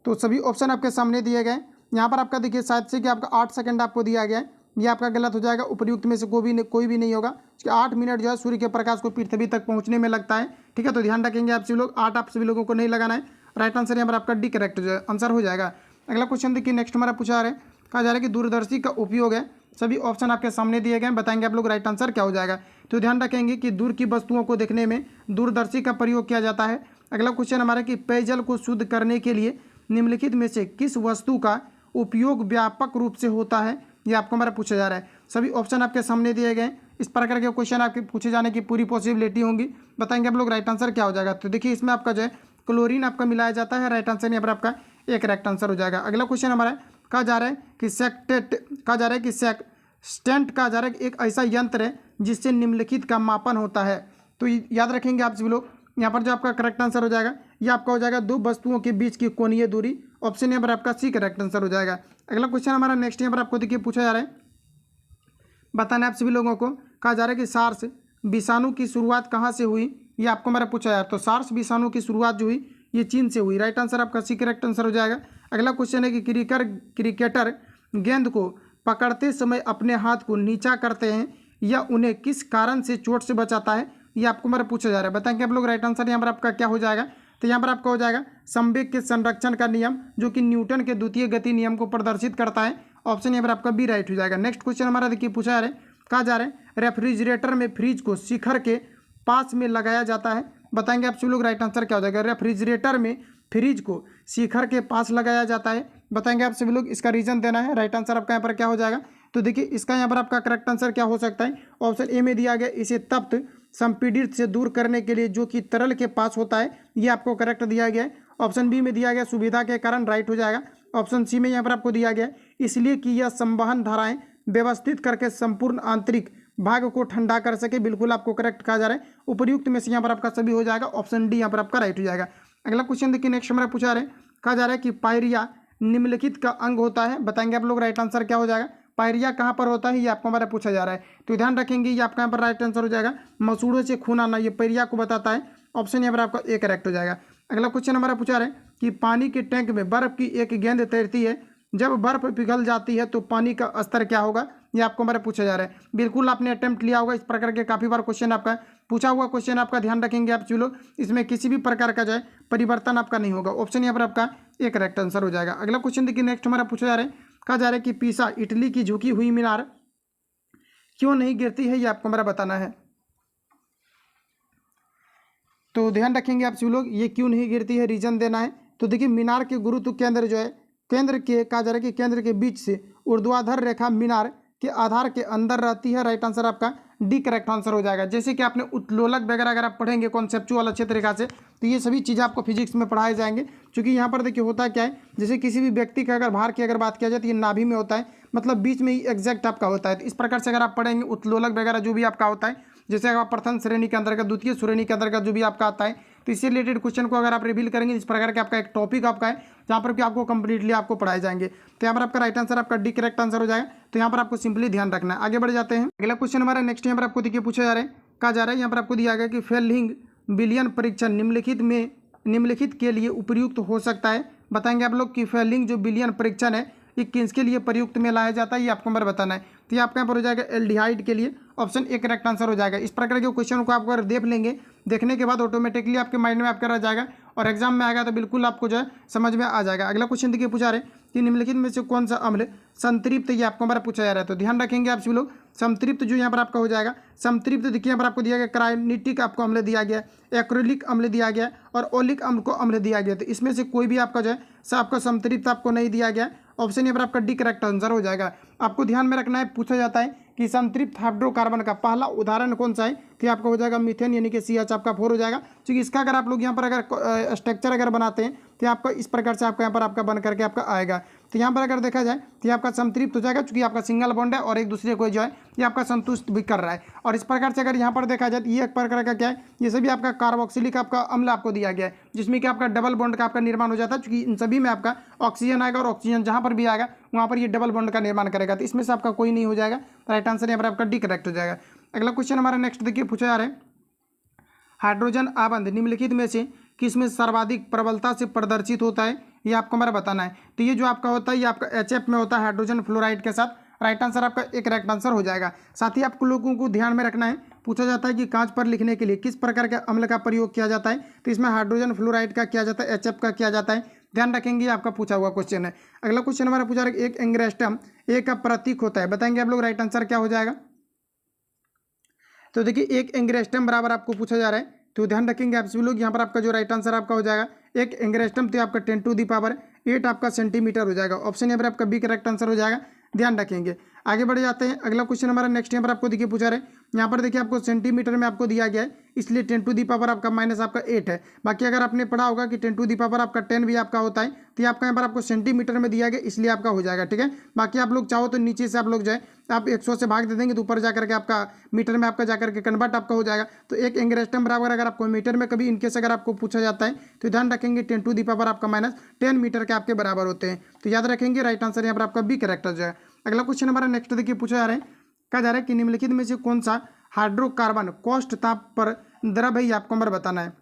तो सभी ऑप्शन आपके सामने दिए गए। यहाँ पर आपका देखिए शायद से कि आपका 8 सेकंड आपको दिया गया है, ये आपका गलत हो जाएगा। उपयुक्त में से कोई भी नहीं होगा। 8 मिनट जो है सूर्य के प्रकाश को पृथ्वी तक पहुंचने में लगता है, ठीक है। तो ध्यान रखेंगे आप सभी लोग, 8 आप सभी लोगों को नहीं लगाना है। राइट आंसर यहाँ पर आपका डी करेक्ट आंसर हो जाएगा। अगला क्वेश्चन देखिए, नेक्स्ट हमारा पूछा रहा है, कहा जा रहा है कि दूरदर्शी का उपयोग है, सभी ऑप्शन आपके सामने दिए गए, बताएंगे आप लोग। राइट आंसर क्या हो जाएगा? तो ध्यान रखेंगे कि दूर की वस्तुओं को देखने में दूरदर्शी का प्रयोग किया जाता है। अगला क्वेश्चन हमारा कि पेयजल को शुद्ध करने के लिए निम्नलिखित में से किस वस्तु का उपयोग व्यापक रूप से होता है, ये आपको हमारा पूछा जा रहा है। सभी ऑप्शन आपके सामने दिए गए। इस प्रकार के क्वेश्चन आपके पूछे जाने की पूरी पॉसिबिलिटी होंगी, बताएंगे आप लोग। राइट आंसर क्या हो जाएगा? तो देखिए इसमें आपका जो है क्लोरीन आपका मिलाया जाता है। राइट आंसर यहाँ पर आपका एक करेक्ट आंसर हो जाएगा। अगला क्वेश्चन हमारा कहा जा रहा है कि स्टेंट कहा जा रहा है एक ऐसा यंत्र है जिससे निम्नलिखित का मापन होता है। तो याद रखेंगे आप सभी लोग, यहाँ पर जो आपका करेक्ट आंसर हो जाएगा ये आपका हो जाएगा 2 वस्तुओं के बीच की कोणीय दूरी। ऑप्शन यहाँ पर आपका सी करेक्ट आंसर हो जाएगा। अगला क्वेश्चन हमारा नेक्स्ट यहाँ पर आपको देखिए पूछा जा रहा है, बताना आप सभी लोगों को। कहा जा रहा है कि सार्स विषाणु की शुरुआत कहाँ से हुई, ये आपको हमारा पूछा जा रहा है। तो सार्स विषाणु की शुरुआत जो हुई ये चीन से हुई। राइट आंसर आपका सी करेक्ट आंसर हो जाएगा। अगला क्वेश्चन है कि क्रिकेटर गेंद को पकड़ते समय अपने हाथ को नीचा करते हैं या उन्हें किस कारण से चोट से बचाता है, ये आपको हमारा पूछा जा रहा है, बताएंगे आप लोग। राइट आंसर यहाँ पर आपका क्या हो जाएगा? तो यहाँ पर आपका हो जाएगा संवेग के संरक्षण का नियम, जो कि न्यूटन के द्वितीय गति नियम को प्रदर्शित करता है। ऑप्शन यहाँ पर आपका बी राइट हो जाएगा। नेक्स्ट क्वेश्चन हमारा देखिए पूछा जा रहा है, कहा जा रहा है रेफ्रिजरेटर में फ्रिज को शिखर के पास में लगाया जाता है, बताएंगे आप सभी लोग। राइट आंसर क्या हो जाएगा? रेफ्रिजरेटर में फ्रिज को शिखर के पास लगाया जाता है, बताएंगे आप सभी लोग। इसका रीजन देना है। राइट आंसर आपका यहाँ पर क्या हो जाएगा? तो देखिए इसका यहाँ पर आपका करेक्ट आंसर क्या हो सकता है? ऑप्शन ए में दिया गया, इसे तप्त संपीड़ित से दूर करने के लिए जो कि तरल के पास होता है, ये आपको करेक्ट दिया गया है। ऑप्शन बी में दिया गया सुविधा के कारण, राइट हो जाएगा। ऑप्शन सी में यहाँ पर आपको दिया गया इसलिए कि यह संवहन धाराएं व्यवस्थित करके संपूर्ण आंतरिक भाग को ठंडा कर सके, बिल्कुल आपको करेक्ट कहा जा रहा है। उपयुक्त में से यहाँ पर आपका सभी हो जाएगा। ऑप्शन डी यहाँ पर आपका राइट हो जाएगा। अगला क्वेश्चन देखिए, नेक्स्ट हमारा पूछा रहे, कहा जा रहा है कि पायरिया निम्नलिखित का अंग होता है, बताएंगे आप लोग। राइट आंसर क्या हो जाएगा? पायरिया कहाँ पर होता है, ये आपको हमारा पूछा जा रहा है। तो ध्यान रखेंगे ये आपका यहाँ पर राइट आंसर हो जाएगा, मसूड़ों से खून आना, ये पायरिया को बताता है। ऑप्शन यहाँ पर आपका ए करेक्ट हो जाएगा। अगला क्वेश्चन हमारा पूछा रहा है कि पानी के टैंक में बर्फ की एक गेंद तैरती है, जब बर्फ पिघल जाती है तो पानी का स्तर क्या होगा, ये आपको हमारा पूछा जा रहा है। बिल्कुल आपने अटेम्प्ट लिया होगा, इस प्रकार के काफ़ी बार क्वेश्चन आपका पूछा हुआ क्वेश्चन आपका, ध्यान रखेंगे आप जो लोग, इसमें किसी भी प्रकार का जो है परिवर्तन आपका नहीं होगा। ऑप्शन यहाँ पर आपका एक करेक्ट आंसर हो जाएगा। अगला क्वेश्चन देखिए, नेक्स्ट हमारा पूछा जा रहा है, कहा जा रहा है कि पीसा इटली की झुकी हुई मीनार क्यों नहीं गिरती है, ये आपको हमारा बताना है। तो ध्यान रखेंगे आप सभी लोग, ये क्यों नहीं गिरती है, रीजन देना है। तो देखिए मीनार के गुरुत्व केंद्र जो है, केंद्र के कहा जा रहा है कि केंद्र के बीच से ऊर्ध्वाधर रेखा मीनार के आधार के अंदर रहती है। राइट आंसर आपका डी करेक्ट आंसर हो जाएगा। जैसे कि आपने उत्तोलक वगैरह अगर आप पढ़ेंगे कॉन्सेप्चुअल अच्छे तरीका से, तो ये सभी चीज़ें आपको फिजिक्स में पढ़ाए जाएंगे। क्योंकि यहाँ पर देखिए होता क्या है, जैसे किसी भी व्यक्ति का अगर भार की अगर बात किया जाए तो ये नाभि में होता है, मतलब बीच में ही एग्जैक्ट आपका होता है। तो इस प्रकार से अगर आप पढ़ेंगे उत्तोलक वगैरह जो भी आपका होता है, जैसे अगर प्रथम श्रेणी के अंतर्गत, द्वितीय श्रेणी के अंतर्गत जो भी आपका आता है, तो इससे रिलेटेड क्वेश्चन को अगर आप रिवील करेंगे, इस प्रकार के आपका एक टॉपिक आपका है जहाँ पर कि आपको कंप्लीटली आपको पढ़ाए जाएंगे। तो यहाँ पर आपका राइट आंसर आपका डी करेक्ट आंसर हो जाएगा। तो यहाँ पर आपको सिंपली ध्यान रखना है। आगे बढ़ जाते हैं। अगला क्वेश्चन हमारा नेक्स्ट यहाँ पर आपको देखिए पूछा जा रहा है, कहा जा रहा है यहाँ पर आपको दिया गया कि फेलिंग विलियन परीक्षण निम्नलिखित के लिए उपयुक्त हो सकता है। बताएंगे आप लोग कि फेलिंग जो विलियन परीक्षण है ये किसके लिए प्रयुक्त में लाया जाता है, ये आपको हमारा बताना है। तो ये आपका यहाँ पर हो जाएगा एल्डिहाइड के लिए। ऑप्शन ए करेक्ट आंसर हो जाएगा। इस प्रकार के क्वेश्चन को आप अगर देख लेंगे, देखने के बाद ऑटोमेटिकली आपके माइंड में आपका रह जाएगा और एग्जाम में आएगा तो बिल्कुल आपको जो है समझ में आ जाएगा। अगला क्वेश्चन देखिए पूछा रहे कि निम्नलिखित में से कौन सा अम्ल संतृप्त, ये आपको हमारा पूछा जा रहा है। तो ध्यान रखेंगे आप सभी लोग, संतृप्त जो यहाँ पर आपका हो जाएगा, संतृप्त देखिए यहाँ पर आपको दिया गया क्रायोनिटिक आपको अम्ल दिया गया, एक्रिलिक अम्ल दिया गया और ओलिक अम्ल को अम्ल दिया गया। तो इसमें से कोई भी आपका जो है आपका संतृप्त आपको नहीं दिया गया। ऑप्शन यहाँ पर आपका डी करेक्ट आंसर हो जाएगा। आपको ध्यान में रखना है, पूछा जाता है कि संतृप्त हाइड्रोकार्बन का पहला उदाहरण कौन सा है, तो आपका हो जाएगा मीथेन, यानी कि CH आपका 4 हो जाएगा। क्योंकि इसका अगर आप लोग यहाँ पर अगर स्ट्रक्चर अगर बनाते हैं तो आपका इस प्रकार से आपका यहाँ पर आपका बन करके आपका आएगा। तो यहाँ पर अगर देखा जाए तो आपका संतृप्त हो जाएगा, क्योंकि आपका सिंगल बॉन्ड है और एक दूसरे को जो है ये आपका संतुष्ट भी कर रहा है। और इस प्रकार से अगर यहाँ पर देखा जाए तो ये एक प्रकार का क्या है, ये सभी आपका कार्बोक्सिलिक आपका अम्ल आपको दिया गया है, जिसमें कि आपका डबल बॉन्ड का आपका निर्माण हो जाता है। क्योंकि इन सभी में आपका ऑक्सीजन आएगा और ऑक्सीजन जहाँ पर भी आएगा वहाँ पर ये डबल बॉन्ड का निर्माण करेगा। तो इसमें से आपका कोई नहीं हो जाएगा, राइट आंसर यहाँ पर आपका डी करेक्ट हो जाएगा। अगला क्वेश्चन हमारा नेक्स्ट देखिए पूछा जा रहा है, हाइड्रोजन आबंध निम्नलिखित में से किसमें सर्वाधिक प्रबलता से प्रदर्शित होता है, ये आपको हमारा बताना है। तो ये जो आपका होता है ये आपका HF में होता है हाइड्रोजन फ्लोराइड के साथ, राइट आंसर आपका एक करेक्ट आंसर हो जाएगा। साथ ही आपको लोगों को ध्यान में रखना है, पूछा जाता है कि कांच पर लिखने के लिए किस प्रकार के अम्ल का प्रयोग किया जाता है, तो इसमें हाइड्रोजन फ्लोराइड का किया जाता है, HF का किया जाता है, ध्यान रखेंगे, आपका पूछा हुआ क्वेश्चन है। अगला क्वेश्चन हमारा पूछा रहा है, एक एंग्स्ट्रॉम ए का प्रतीक होता है, बताएंगे आप लोग राइट आंसर क्या हो जाएगा। तो देखिए एक एंग्स्ट्रॉम बराबर आपको पूछा जा रहा है, तो ध्यान रखेंगे आप सभी लोग, यहाँ पर आपका जो राइट आंसर आपका हो जाएगा एक एंग्स्ट्रॉम तो आपका 10⁸ आपका सेंटीमीटर हो जाएगा। ऑप्शन यहाँ पर आपका बी करेक्ट आंसर हो जाएगा, ध्यान रखेंगे। आगे बढ़ जाते हैं, अगला क्वेश्चन हमारा नेक्स्ट यहाँ पर आपको देखिए पूछा रहे, यहाँ पर देखिए आपको सेंटीमीटर में आपको दिया गया है, इसलिए 10⁻⁸ आपका माइनस आपका 8 है। बाकी अगर आपने पढ़ा होगा कि 10⁻⁸ आपका 10 भी आपका होता है, तो ये आपका यहाँ पर आपको सेंटीमीटर में दिया गया, इसलिए आपका हो जाएगा, ठीक है। बाकी आप लोग चाहो तो नीचे से आप लोग जाए आप 100 से भाग दे देंगे तो ऊपर जाकर के आपका मीटर में आपका जाकर के कन्वर्ट आपका हो जाएगा। तो एक एंग्स्ट्रॉम बराबर अगर आपको मीटर में कभी इनकेस अगर आपको पूछा जाता है तो ध्यान रखेंगे 10⁻⁸ आपका -10 मीटर के आपके बराबर होते हैं। तो याद रखेंगे, राइट आंसर यहाँ पर आपका बी करेक्ट हो जाएगा। अगला क्वेश्चन हमारा नेक्स्ट देखिए पूछा जा रहा है, कहा जा रहा है कि निम्नलिखित में से कौन सा हाइड्रोकार्बन कौष्ट ताप पर द्रव है, ये आपको हमारा बताना है।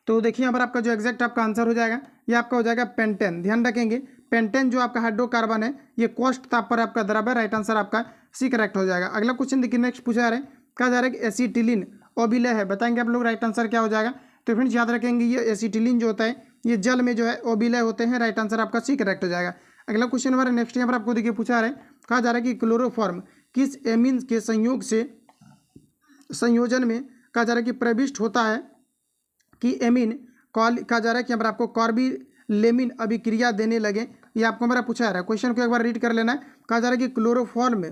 तो देखिए यहाँ पर आपका जो एग्जैक्ट आपका आंसर हो जाएगा ये आपका हो जाएगा पेंटेन, ध्यान रखेंगे पेंटेन जो आपका हाइड्रोकार्बन है ये कौष्ट ताप पर आपका द्रव है, राइट आंसर आपका सी करेक्ट हो जाएगा। अगला क्वेश्चन देखिए नेक्स्ट पूछा जा रहा है, कहा जा रहा है कि एसिटिलीन ओबिले है, बताएंगे आप लोग राइट आंसर क्या हो जाएगा। तो फ्रेंड्स याद रखेंगे ये एसिटिलीन जो होता है ये जल में जो है ओबिले होते हैं, राइट आंसर आपका सी करेक्ट हो जाएगा। अगला क्वेश्चन हमारा नेक्स्ट यहाँ पर आपको देखिए पूछा रहा है, कहा जा रहा है कि क्लोरोफॉर्म किस एमीन के संयोजन में कहा जा रहा है कि प्रविष्ट होता है कि एमीन कहा जा रहा है कि यहाँ पर आपको कार्बिलेमिन अभिक्रिया देने लगे, ये आपको हमारा पूछा जा रहा है। क्वेश्चन को एक बार रीड कर लेना है, कहा जा रहा है कि क्लोरोफॉर्म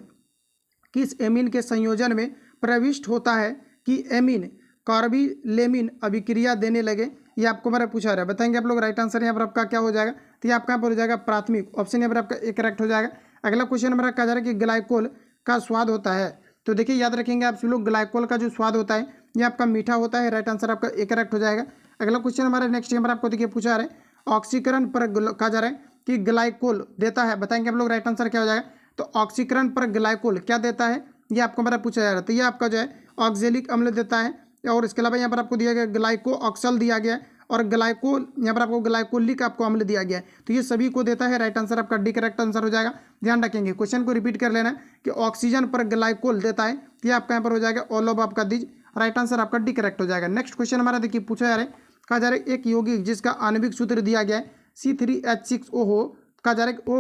किस एमीन के संयोजन में प्रविष्ट होता है कि एमीन कार्बिलेमिन अभिक्रिया देने लगे, ये आपको हमारा पूछा रहा है, बताएंगे आप लोग राइट आंसर यहाँ पर आपका क्या हो जाएगा। तो ये आपका यहाँ पर हो जाएगा प्राथमिक, ऑप्शन यहाँ पर आपका एक करेक्ट हो जाएगा। अगला क्वेश्चन हमारा कहा जा रहा है कि ग्लाइकोल का स्वाद होता है, तो देखिए याद रखेंगे आप सभी लोग ग्लाइकोल का जो स्वाद होता है ये आपका मीठा होता है, राइट आंसर आपका एक करेक्ट हो जाएगा। अगला क्वेश्चन हमारा नेक्स्ट यहाँ पर आपको देखिए पूछा रहा है, ऑक्सीकरण पर कहा जा रहा है कि ग्लाइकोल देता है, बताएंगे आप लोग राइट आंसर क्या हो जाएगा। तो ऑक्सीकरण पर ग्लाइकोल क्या देता है ये आपको हमारा पूछा जा रहा है, तो ये आपका जो है ऑक्जेलिक अम्ल देता है, और इसके अलावा यहाँ पर आपको दिया गया ग्लाइको ऑक्सल दिया गया है, और ग्लाइकोल यहाँ पर आपको ग्लाइकोलिक आपको अम्ल दिया गया है, तो ये सभी को देता है, राइट आंसर आपका डी करेक्ट आंसर हो जाएगा। ध्यान रखेंगे, क्वेश्चन को रिपीट कर लेना है कि ऑक्सीजन पर ग्लाइकोल देता है, ये आपका यहाँ पर हो जाएगा ऑल ऑफ आपका दीज, राइट आंसर आपका डी करेक्ट हो जाएगा। नेक्स्ट क्वेश्चन हमारा देखिए पूछा जा रहा है, कहा जा रहा है एक यौगिक जिसका आणविक सूत्र दिया गया है C3H6O हो, कहा जा रहा है कि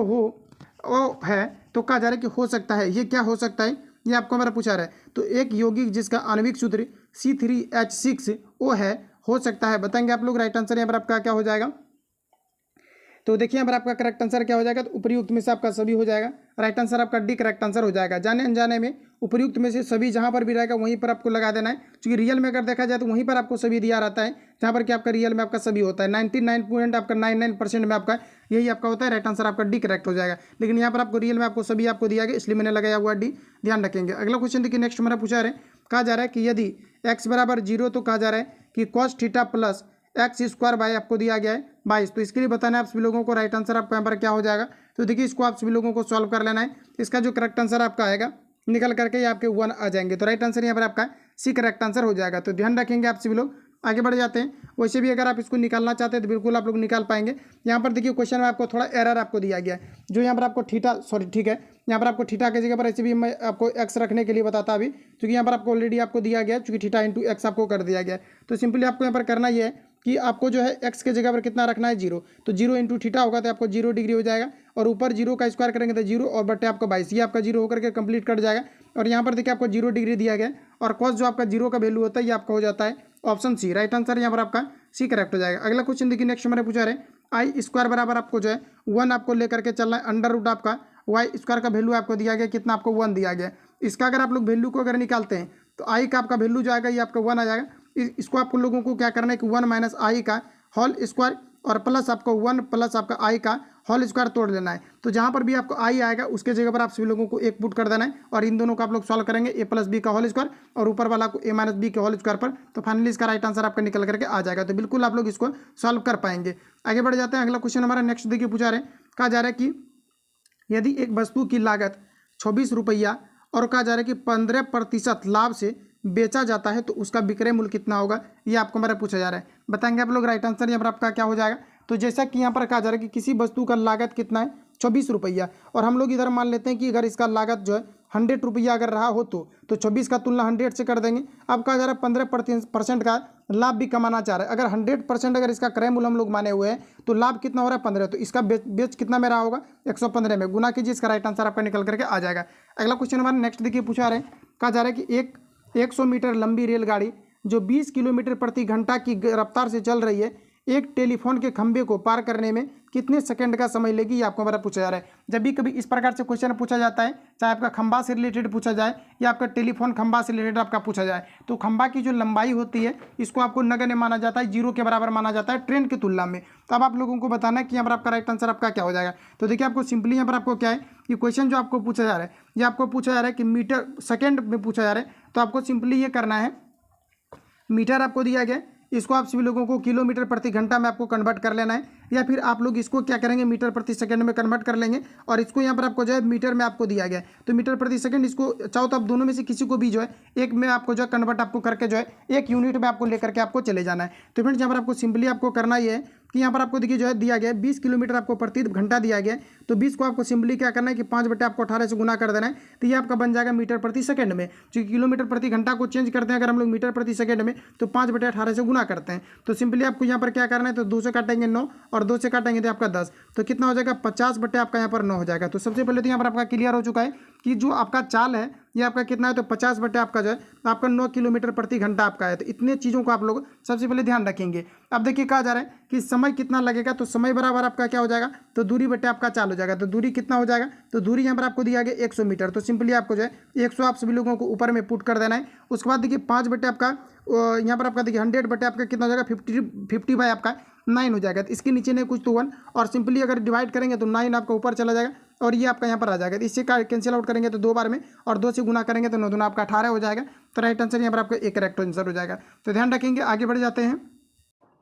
ओ है, तो कहा जा रहा है कि हो सकता है, ये क्या हो सकता है ये आपको हमारा पूछा रहा है। तो एक यौगिक जिसका आणविक सूत्र C3H6O है, हो सकता है, बताएंगे आप लोग राइट आंसर यहाँ पर आपका क्या हो जाएगा। तो देखिए यहाँ पर आपका करेक्ट आंसर क्या हो जाएगा, तो उपयुक्त में से आपका सभी हो जाएगा, राइट आंसर आपका डी करेक्ट आंसर हो जाएगा। जाने अनजाने में उपयुक्त में से सभी जहाँ पर भी रहेगा वहीं पर आपको लगा देना है, क्योंकि रियल में अगर देखा जाए तो वहीं पर आपको सभी दिया रहता है जहाँ पर कि आपका रियल में आपका सभी होता है। 99.99% में आपका यही आपका होता है, राइट आंसर आपका डी करेक्ट हो जाएगा। लेकिन यहाँ पर आपको रियल में आपको सभी आपको दिया गया, इसलिए मैंने लगाया हुआ डी, ध्यान रखेंगे। अगला क्वेश्चन देखिए नेक्स्ट हमारा पूछा रहे, कहा जा रहा है कि यदि x बराबर 0 तो कहा जा रहा है कि cos theta plus x² by आपको दिया गया है 22, तो इसके लिए बताना है आप सभी लोगों को, राइट आंसर आपका यहाँ पर क्या हो जाएगा। तो देखिए इसको आप सभी लोगों को सॉल्व कर लेना है, इसका जो करेक्ट आंसर आपका आएगा निकल करके ये आपके 1 आ जाएंगे, तो राइट आंसर यहाँ पर आपका सी करेक्ट आंसर हो जाएगा। तो ध्यान रखेंगे आप सभी लोग, आगे बढ़ जाते हैं। वैसे भी अगर आप इसको निकालना चाहते हैं तो बिल्कुल आप लोग निकाल पाएंगे। यहाँ पर देखिए क्वेश्चन में आपको थोड़ा एरर आपको दिया गया है, जो यहाँ पर आपको थीटा ठीक है, यहाँ पर आपको थीटा की जगह पर ऐसे भी मैं आपको एक्स रखने के लिए बताता अभी, क्योंकि यहाँ पर आपको ऑलरेडी आपको दिया गया है, चूँकि थीटा इंटू एक्स आपको कर दिया गया है। तो सिंपली आपको यहाँ पर करना ये है कि आपको जो है एक्स के जगह पर कितना रखना है 0, तो 0 इंटू थीटा होगा तो आपको 0 डिग्री हो जाएगा, और ऊपर 0 का स्क्वायर करेंगे तो 0 और बटे आपका 22, ये आपका 0 होकर के कंप्लीट कट जाएगा। और यहाँ पर देखिए आपको 0 डिग्री दिया गया है, और कॉस जो आपका 0 का वैल्यू होता है ये आपका हो जाता है ऑप्शन सी, राइट आंसर यहाँ पर आपका सी करेक्ट हो जाएगा। अगला क्वेश्चन देखिए नेक्स्ट हमारे पूछा रहे, आई स्क्वायर बराबर आपको जो है 1 आपको लेकर के चलना है, अंडर रूट आपका वाई स्क्वायर का वैल्यू आपको दिया गया कितना, आपको 1 दिया गया। इसका अगर आप लोग वैल्यू को अगर निकालते हैं तो आई का आपका वैल्यू जो आएगा ये आपका 1 आ जाएगा। इसको आप लोगों को क्या करना है कि 1 माइनस आई का होल स्क्वायर और प्लस आपको 1 प्लस आपका आई का होल स्क्वायर तोड़ लेना है। तो जहाँ पर भी आपको आई आएगा उसके जगह पर आप सभी लोगों को एक पुट कर देना है और इन दोनों को आप लोग सॉल्व करेंगे ए प्लस बी का होल स्क्वायर और ऊपर वाला को ए माइनस बी के होल स्क्वायर पर। तो फाइनली इसका राइट आंसर आपका निकल करके आ जाएगा। तो बिल्कुल आप लोग इसको सॉल्व कर पाएंगे। आगे बढ़ जाते हैं। अगला क्वेश्चन हमारा नेक्स्ट देखिए पूछा रहे, कहा जा रहा है कि यदि एक वस्तु की लागत 26 रुपया और कहा जा रहा है कि 15% लाभ से बेचा जाता है तो उसका विक्रय मूल्य कितना होगा, ये आपको हमारा पूछा जा रहा है। बताएंगे आप लोग राइट आंसर यहाँ पर आपका क्या हो जाएगा। तो जैसा कि यहाँ पर कहा जा रहा है कि किसी वस्तु का लागत कितना है 26 रुपया और हम लोग इधर मान लेते हैं कि अगर इसका लागत जो है 100 रुपया अगर रहा हो तो 24 का तुलना 100 से कर देंगे। अब कहा जा रहा है 15% का लाभ भी कमाना चाह रहा है। अगर 100% अगर इसका क्रय मूल्य हम लोग माने हुए हैं तो लाभ कितना हो रहा है 15, तो इसका बेच कितना में रहा होगा 115 में गुना कीजिए, इसका राइट आंसर आपका निकल करके आ जाएगा। अगला क्वेश्चन हमारा नेक्स्ट देखिए पूछा रहे, कहा जा रहा है कि 100 मीटर लंबी रेलगाड़ी जो 20 किलोमीटर प्रति घंटा की रफ्तार से चल रही है एक टेलीफोन के खंभे को पार करने में कितने सेकंड का समय लेगी, ये आपको हमारा पूछा जा रहा है। जब भी कभी इस प्रकार से क्वेश्चन पूछा जाता है, चाहे आपका खंभा से रिलेटेड पूछा जाए या आपका टेलीफोन खंभा से रिलेटेड आपका पूछा जाए, तो खंभा की जो लंबाई होती है इसको आपको नगण्य माना जाता है, 0 के बराबर माना जाता है ट्रेन की तुलना में। तो अब आप लोगों को बताना है कि यहाँ पर आपका राइट आंसर आपका क्या हो जाएगा। तो देखिए आपको सिंपली यहाँ पर आपको क्या है कि क्वेश्चन जो आपको पूछा जा रहा है ये आपको पूछा जा रहा है कि मीटर सेकेंड में पूछा जा रहा है। तो आपको सिंपली ये करना है, मीटर आपको दिया गया, इसको आप सभी लोगों को किलोमीटर प्रति घंटा में आपको कन्वर्ट कर लेना है, या फिर आप लोग इसको क्या करेंगे मीटर प्रति सेकंड में कन्वर्ट कर लेंगे और इसको यहाँ पर आपको जो है मीटर में आपको दिया गया है तो मीटर प्रति सेकंड, इसको चाहो तो आप दोनों में से किसी को भी जो है एक में आपको जो है कन्वर्ट आपको करके जो है एक यूनिट में आपको लेकर के आपको चले जाना है। तो फ्रेंड्स यहाँ पर आपको सिंपली आपको करना ये है कि यहाँ पर आपको देखिए जो है दिया गया है 20 किलोमीटर आपको प्रति घंटा दिया गया है। तो 20 को आपको सिंपली क्या करना है कि 5 आपको 18 से गुना कर देना है, तो ये आपका बन जाएगा मीटर प्रति सेकंड में। क्योंकि किलोमीटर प्रति घंटा को चेंज करते हैं अगर हम लोग मीटर प्रति सेकंड में तो 5/18 से गुना करते हैं। तो सिंपली आपको यहाँ पर क्या करना है, तो 2 से काटेंगे 9 और 2 से काटेंगे तो आपका 10, तो कितना हो जाएगा 50 आपका यहाँ पर 9 हो जाएगा। तो सबसे पहले तो यहाँ पर आपका क्लियर हो चुका है कि जो आपका चाल है ये आपका कितना है, तो 50 आपका जो है आपका 9 किलोमीटर प्रति घंटा आपका है। तो इतने चीज़ों को आप लोग सबसे पहले ध्यान रखेंगे। अब देखिए कहा जा रहा है कि समय कितना लगेगा, तो समय बराबर आपका क्या हो जाएगा, तो दूरी बटे आपका चाल हो जाएगा। तो दूरी कितना हो जाएगा, तो दूरी यहाँ पर आपको दिया गया 100 मीटर। तो सिंपली आपको जो है 100 आप सभी लोगों को ऊपर में पुट कर देना है। उसके बाद देखिए 5 आपका यहाँ पर आपका देखिए 100 आपका कितना हो जाएगा 50 बाई आपका 9 हो जाएगा। तो इसके नीचे नहीं कुछ तो 1 और सिंपली अगर डिवाइड करेंगे तो 9 आपका ऊपर चला जाएगा और ये आपका यहाँ पर आ जाएगा। तो इससे कैंसिल आउट करेंगे तो 2 बार में और 2 से गुना करेंगे तो 9 दूना आपका 18 हो जाएगा। तो राइट आंसर यहाँ पर आपका एक करेक्ट आंसर हो जाएगा। तो ध्यान रखेंगे। आगे बढ़ जाते हैं।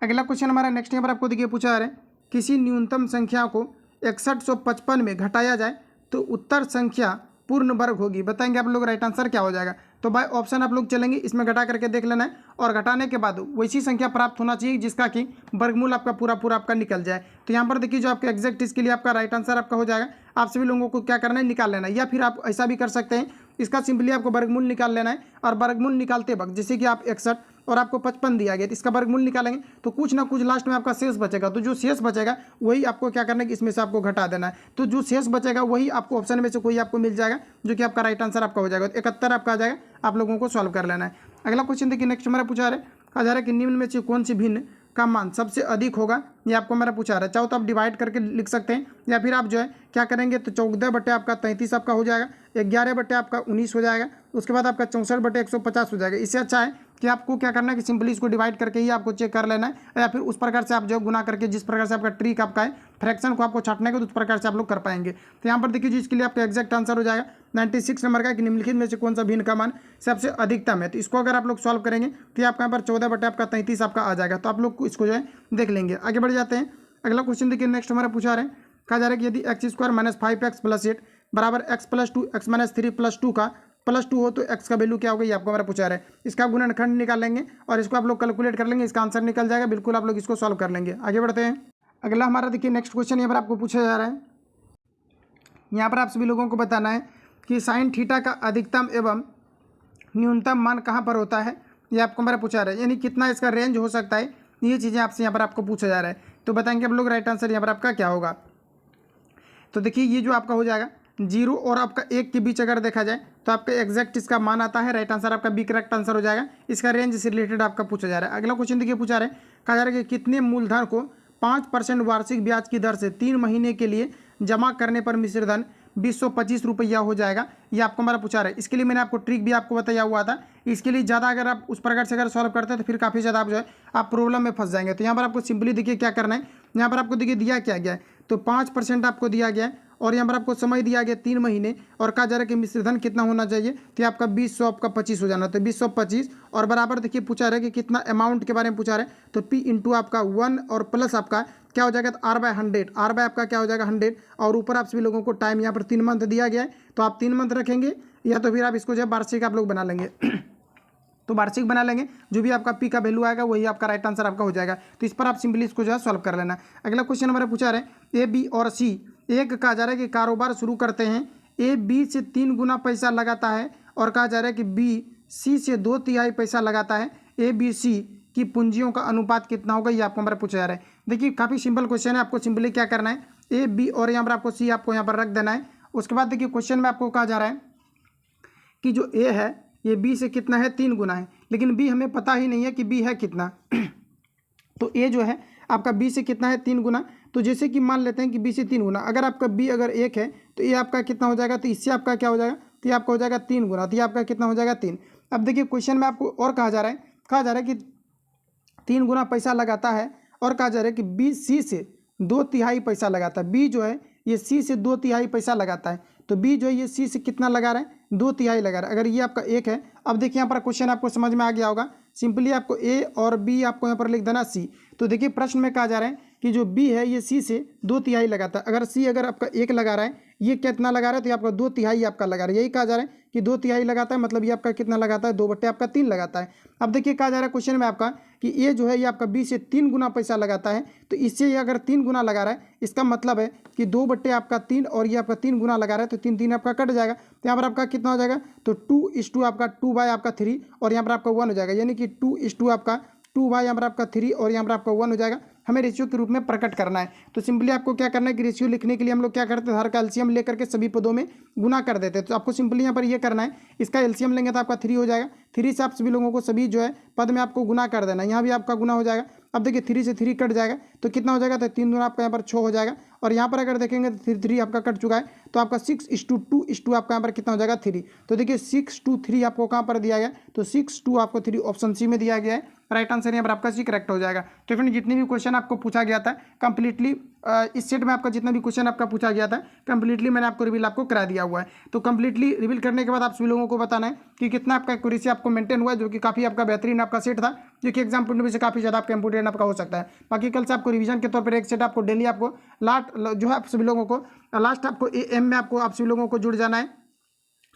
अगला क्वेश्चन हमारा नेक्स्ट यहाँ पर आपको देखिए पूछा जा रहा है, किसी न्यूनतम संख्या को 6155 में घटाया जाए तो उत्तर संख्या पूर्ण वर्ग होगी। बताएंगे आप लोग राइट आंसर क्या हो जाएगा। तो बाय ऑप्शन आप लोग चलेंगे, इसमें घटा करके देख लेना है और घटाने के बाद वैसी संख्या प्राप्त होना चाहिए जिसका कि वर्गमूल आपका पूरा आपका निकल जाए। तो यहाँ पर देखिए जो आपका एग्जैक्ट इसके लिए आपका राइट आंसर आपका हो जाएगा। आप सभी लोगों को क्या करना है, निकाल लेना है, या फिर आप ऐसा भी कर सकते हैं इसका सिंपली आपको वर्गमूल निकाल लेना है और वर्गमूल निकालते वक्त जैसे कि आप 61 और आपको 55 दिया गया तो इसका वर्गमूल निकालेंगे तो कुछ ना कुछ लास्ट में आपका शेष बचेगा। तो जो शेष बचेगा वही आपको क्या करना है कि इसमें से आपको घटा देना है। तो जो शेष बचेगा वही आपको ऑप्शन में से कोई आपको मिल जाएगा जो कि आपका राइट आंसर आपका हो जाएगा। 71 आपका आ जाएगा। आप लोगों को सॉल्व कर लेना है। अगला क्वेश्चन देखिए नेक्स्ट हमारा पूछा रहा है, कहा जा रहा है कि निम्न में से कौन सी भिन्न का मान सबसे अधिक होगा, ये आपको हमारा पूछा रहा है। चाहो तो आप डिवाइड करके लिख सकते हैं या फिर आप जो है क्या करेंगे तो 14 बटे आपका 33 आपका हो जाएगा, 11 बटे आपका 19 हो जाएगा, उसके बाद आपका 64 बटे 150 हो जाएगा। इससे अच्छा है कि आपको क्या करना है कि सिंपली इसको डिवाइड करके ही आपको चेक कर लेना है या फिर उस प्रकार से आप जो गुना करके जिस प्रकार से आपका ट्रिक आपका है फ्रैक्शन को आपको छाटने का तो उस प्रकार से आप लोग कर पाएंगे। तो यहाँ पर देखिए इसके लिए आपका एग्जैक्ट आंसर हो जाएगा 96 नंबर का कि निम्नलिखित में से कौन सा भिन्न का मान सबसे अधिकतम है। तो इसको अगर आप लोग सॉल्व करेंगे तो आपका यहाँ पर 14 बटे आपका 33 आपका आ जाएगा। तो आप लोग इसको जो है देख लेंगे। आगे बढ़ जाते हैं। अगला क्वेश्चन देखिए नेक्स्ट हमारा पूछा रहे हैं, कहा जा रहा है कि यदि x² माइनस 5x प्लस 8 बराबर x plus 2 x minus 3 plus 2 का प्लस 2 हो तो x का वैल्यू क्या होगा, ये आपको हमारा पूछा रहा है। इसका गुणनखंड निकाल लेंगे और इसको आप लोग कैलकुलेट कर लेंगे, इसका आंसर निकल जाएगा। बिल्कुल आप लोग इसको सॉल्व कर लेंगे। आगे बढ़ते हैं। अगला हमारा देखिए नेक्स्ट क्वेश्चन यहाँ पर आपको पूछा जा रहा है। यहाँ पर आप सभी लोगों को बताना है कि साइन थीटा का अधिकतम एवं न्यूनतम मान कहाँ पर होता है, ये आपको हमारा पूछा रहा है। यानी कितना इसका रेंज हो सकता है, ये चीज़ें आपसे यहाँ पर आपको पूछा जा रहा है। तो बताएंगे आप लोग राइट आंसर यहाँ पर आपका क्या होगा। तो देखिए ये जो आपका हो जाएगा 0 और आपका 1 के बीच अगर देखा जाए तो आपका एग्जैक्ट इसका मान आता है। राइट आंसर आपका बी करेक्ट आंसर हो जाएगा। इसका रेंज से रिलेटेड आपका पूछा जा रहा है। अगला क्वेश्चन देखिए पूछा रहा है, कहा जा रहा है कि कितने मूलधन को 5% वार्षिक ब्याज की दर से 3 महीने के लिए जमा करने पर मिश्र धन ₹2025 हो जाएगा। ये आपको हमारा पूछा रहा है। इसके लिए मैंने आपको ट्रिक भी आपको बताया हुआ था। इसके लिए ज़्यादा अगर आप उस प्रकार से अगर सॉल्व करते हैं तो फिर काफ़ी ज़्यादा आप जो है आप प्रॉब्लम में फंस जाएंगे। तो यहाँ पर आपको सिंपली देखिए क्या करना है। यहाँ पर आपको देखिए दिया क्या गया है, तो 5% आपको दिया गया है और यहाँ पर आपको समय दिया गया 3 महीने और कहा जा रहा है कि मिश्रधन कितना होना चाहिए, तो आपका 20 आपका 25 हो जाना। तो 20 और बराबर देखिए पूछा रहा है कि कितना अमाउंट के बारे में पूछा रहा है, तो P इंटू आपका 1 और प्लस आपका क्या हो जाएगा, तो R/100, R बाय आपका क्या हो जाएगा 100 और ऊपर आप सभी लोगों को टाइम यहाँ पर 3 मंथ दिया गया है, तो आप 3 मंथ रखेंगे या तो फिर आप इसको जो है वार्षिक आप लोग बना लेंगे तो वार्षिक बना लेंगे, जो भी आपका पी का वैल्यू आएगा वही आपका राइट आंसर आपका हो जाएगा। तो इस पर आप सिंपली इसको जो है सॉल्व कर लेना। अगला क्वेश्चन हमारा पूछा रहे ए, बी और सी एक कहा जा रहा है कि कारोबार शुरू करते हैं, ए बी से 3 गुना पैसा लगाता है और कहा जा रहा है कि बी सी से 2/3 पैसा लगाता है, ए बी सी की पूंजियों का अनुपात कितना होगा, ये आपको हमारा पूछा जा रहा है। देखिए काफ़ी सिंपल क्वेश्चन है, आपको सिंपली क्या करना है, ए बी और यहाँ पर आपको सी आपको यहाँ पर रख देना है। उसके बाद देखिए क्वेश्चन में आपको कहा जा रहा है कि जो ए है ये बी से कितना है 3 गुना है, लेकिन बी हमें पता ही नहीं है कि बी है कितना तो ए जो है आपका बी से कितना है 3 गुना। तो जैसे कि मान लेते हैं कि बी से 3 गुना, अगर आपका बी अगर 1 है तो ये आपका कितना हो जाएगा, तो इससे आपका क्या हो जाएगा, तो ये आपका हो जाएगा 3 गुना, तो ये आपका कितना हो जाएगा 3। अब देखिए क्वेश्चन में आपको और कहा जा रहा है कि 3 गुना पैसा लगाता है और कहा जा रहा है कि बी सी से 2/3 पैसा लगाता है। बी जो है ये सी से 2/3 पैसा लगाता है, तो बी जो है ये सी से कितना लगा रहा है, 2/3 लगा रहा है। अगर ये आपका 1 है, अब देखिए यहाँ पर क्वेश्चन आपको समझ में आ गया होगा, सिंपली आपको ए और बी आपको यहाँ पर लिख देना सी। तो देखिए प्रश्न में कहा जा रहा है कि जो बी है ये सी से 2/3 लगाता है, अगर सी अगर आपका 1 लगा रहा है, ये कितना लगा रहा है, तो ये आपका 2/3 आपका लगा रहा है। यही कहा जा रहा है कि 2/3 लगाता है, मतलब ये आपका कितना लगाता है, 2/3 लगाता है। अब देखिए कहा जा रहा है क्वेश्चन में आपका कि ये जो है ये आपका बी से 3 गुना पैसा लगाता है, तो इससे ये अगर 3 गुना लगा रहा है, इसका मतलब है कि 2/3 और ये आपका 3 गुना लगा रहा है, तो 3 आपका कट जाएगा, तो यहाँ पर आपका कितना हो जाएगा, तो 2:2 आपका 2/3 और यहाँ पर आपका 1 हो जाएगा, यानी कि 2:2 आपका 2 यहाँ पर आपका 3 और यहाँ पर आपका 1 हो जाएगा। हमें रेशियो के रूप में प्रकट करना है, तो सिंपली आपको क्या करना है कि रेशियो लिखने के लिए हम लोग क्या करते हैं, हर का एलसीएम लेकर के सभी पदों में गुना कर देते हैं। तो आपको सिंपली यहाँ पर ये करना है, इसका एलसीएम लेंगे तो आपका 3 हो जाएगा, 3 से आप सभी लोगों को सभी जो है पद में आपको गुना कर देना है, यहाँ भी आपका गुना हो जाएगा। अब देखिए 3 से 3 कट जाएगा तो कितना हो जाएगा, तो 3 गुना आपका यहाँ पर 6 हो जाएगा और यहाँ पर अगर देखेंगे तो 3 आपका कट चुका है, तो आपका 6:2 आपका यहाँ पर कितना हो जाएगा 3। तो देखिए 6:3 आपको कहाँ पर दिया गया, तो 6:2 आपको 3 ऑप्शन सी में दिया गया है। राइट आंसर यहाँ पर आपका सी करेक्ट हो जाएगा। तो फ्रेंड जितने भी क्वेश्चन आपको पूछा गया था कंप्लीटली इस सेट में आपका जितना भी क्वेश्चन आपका पूछा गया था कंप्लीटली मैंने आपको रिवील आपको करा दिया हुआ है। तो कंप्लीटली रिवील करने के बाद आप सभी लोगों को बताना है कि कितना आपका एक्यूरेसी आपको मेंटेन हुआ है, जो कि काफ़ी आपका बेहतरीन आपका सेट था, जो कि एग्जाम पॉइंट से काफ़ी ज़्यादा आपका इंपोर्टेंट आपका हो सकता है। बाकी कल से आपको रिवीजन के तौर पर एक सेट आपको डेली आपको लास्ट जो है आप सभी लोगों को लास्ट आपको एम में आपको आप सभी लोगों को जुड़ जाना है,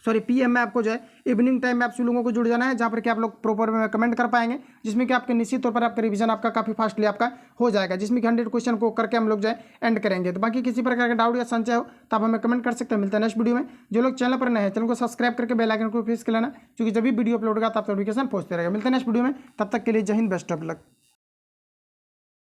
सॉरी पीएम में आपको जो है इवनिंग टाइम में आप सभी लोगों को जुड़ जाना है, जहाँ पर कि आप लोग प्रॉपर में कमेंट कर पाएंगे, जिसमें कि आपके निश्चित तौर पर आपका रिवीजन आपका काफ़ी फास्टली आपका हो जाएगा, जिसमें कि 100 क्वेश्चन को करके हम लोग जो है एंड करेंगे। तो बाकी किसी प्रकार का डाउट या संशय हो तो आप हमें कमेंट कर सकते हैं। मिलते हैं नेक्स्ट वीडियो में। जो लोग चैनल पर नए हैं चैनल को सब्सक्राइब करके बेल आइकन को प्रेस कर लेना, क्योंकि जब भी वीडियो अपलोड होगा तब नोटिफिकेशन पहुंचते रहेगा। मिलते हैं नेक्स्ट वीडियो में, तब तक के लिए जय हिंद, बेस्ट ऑफ लक।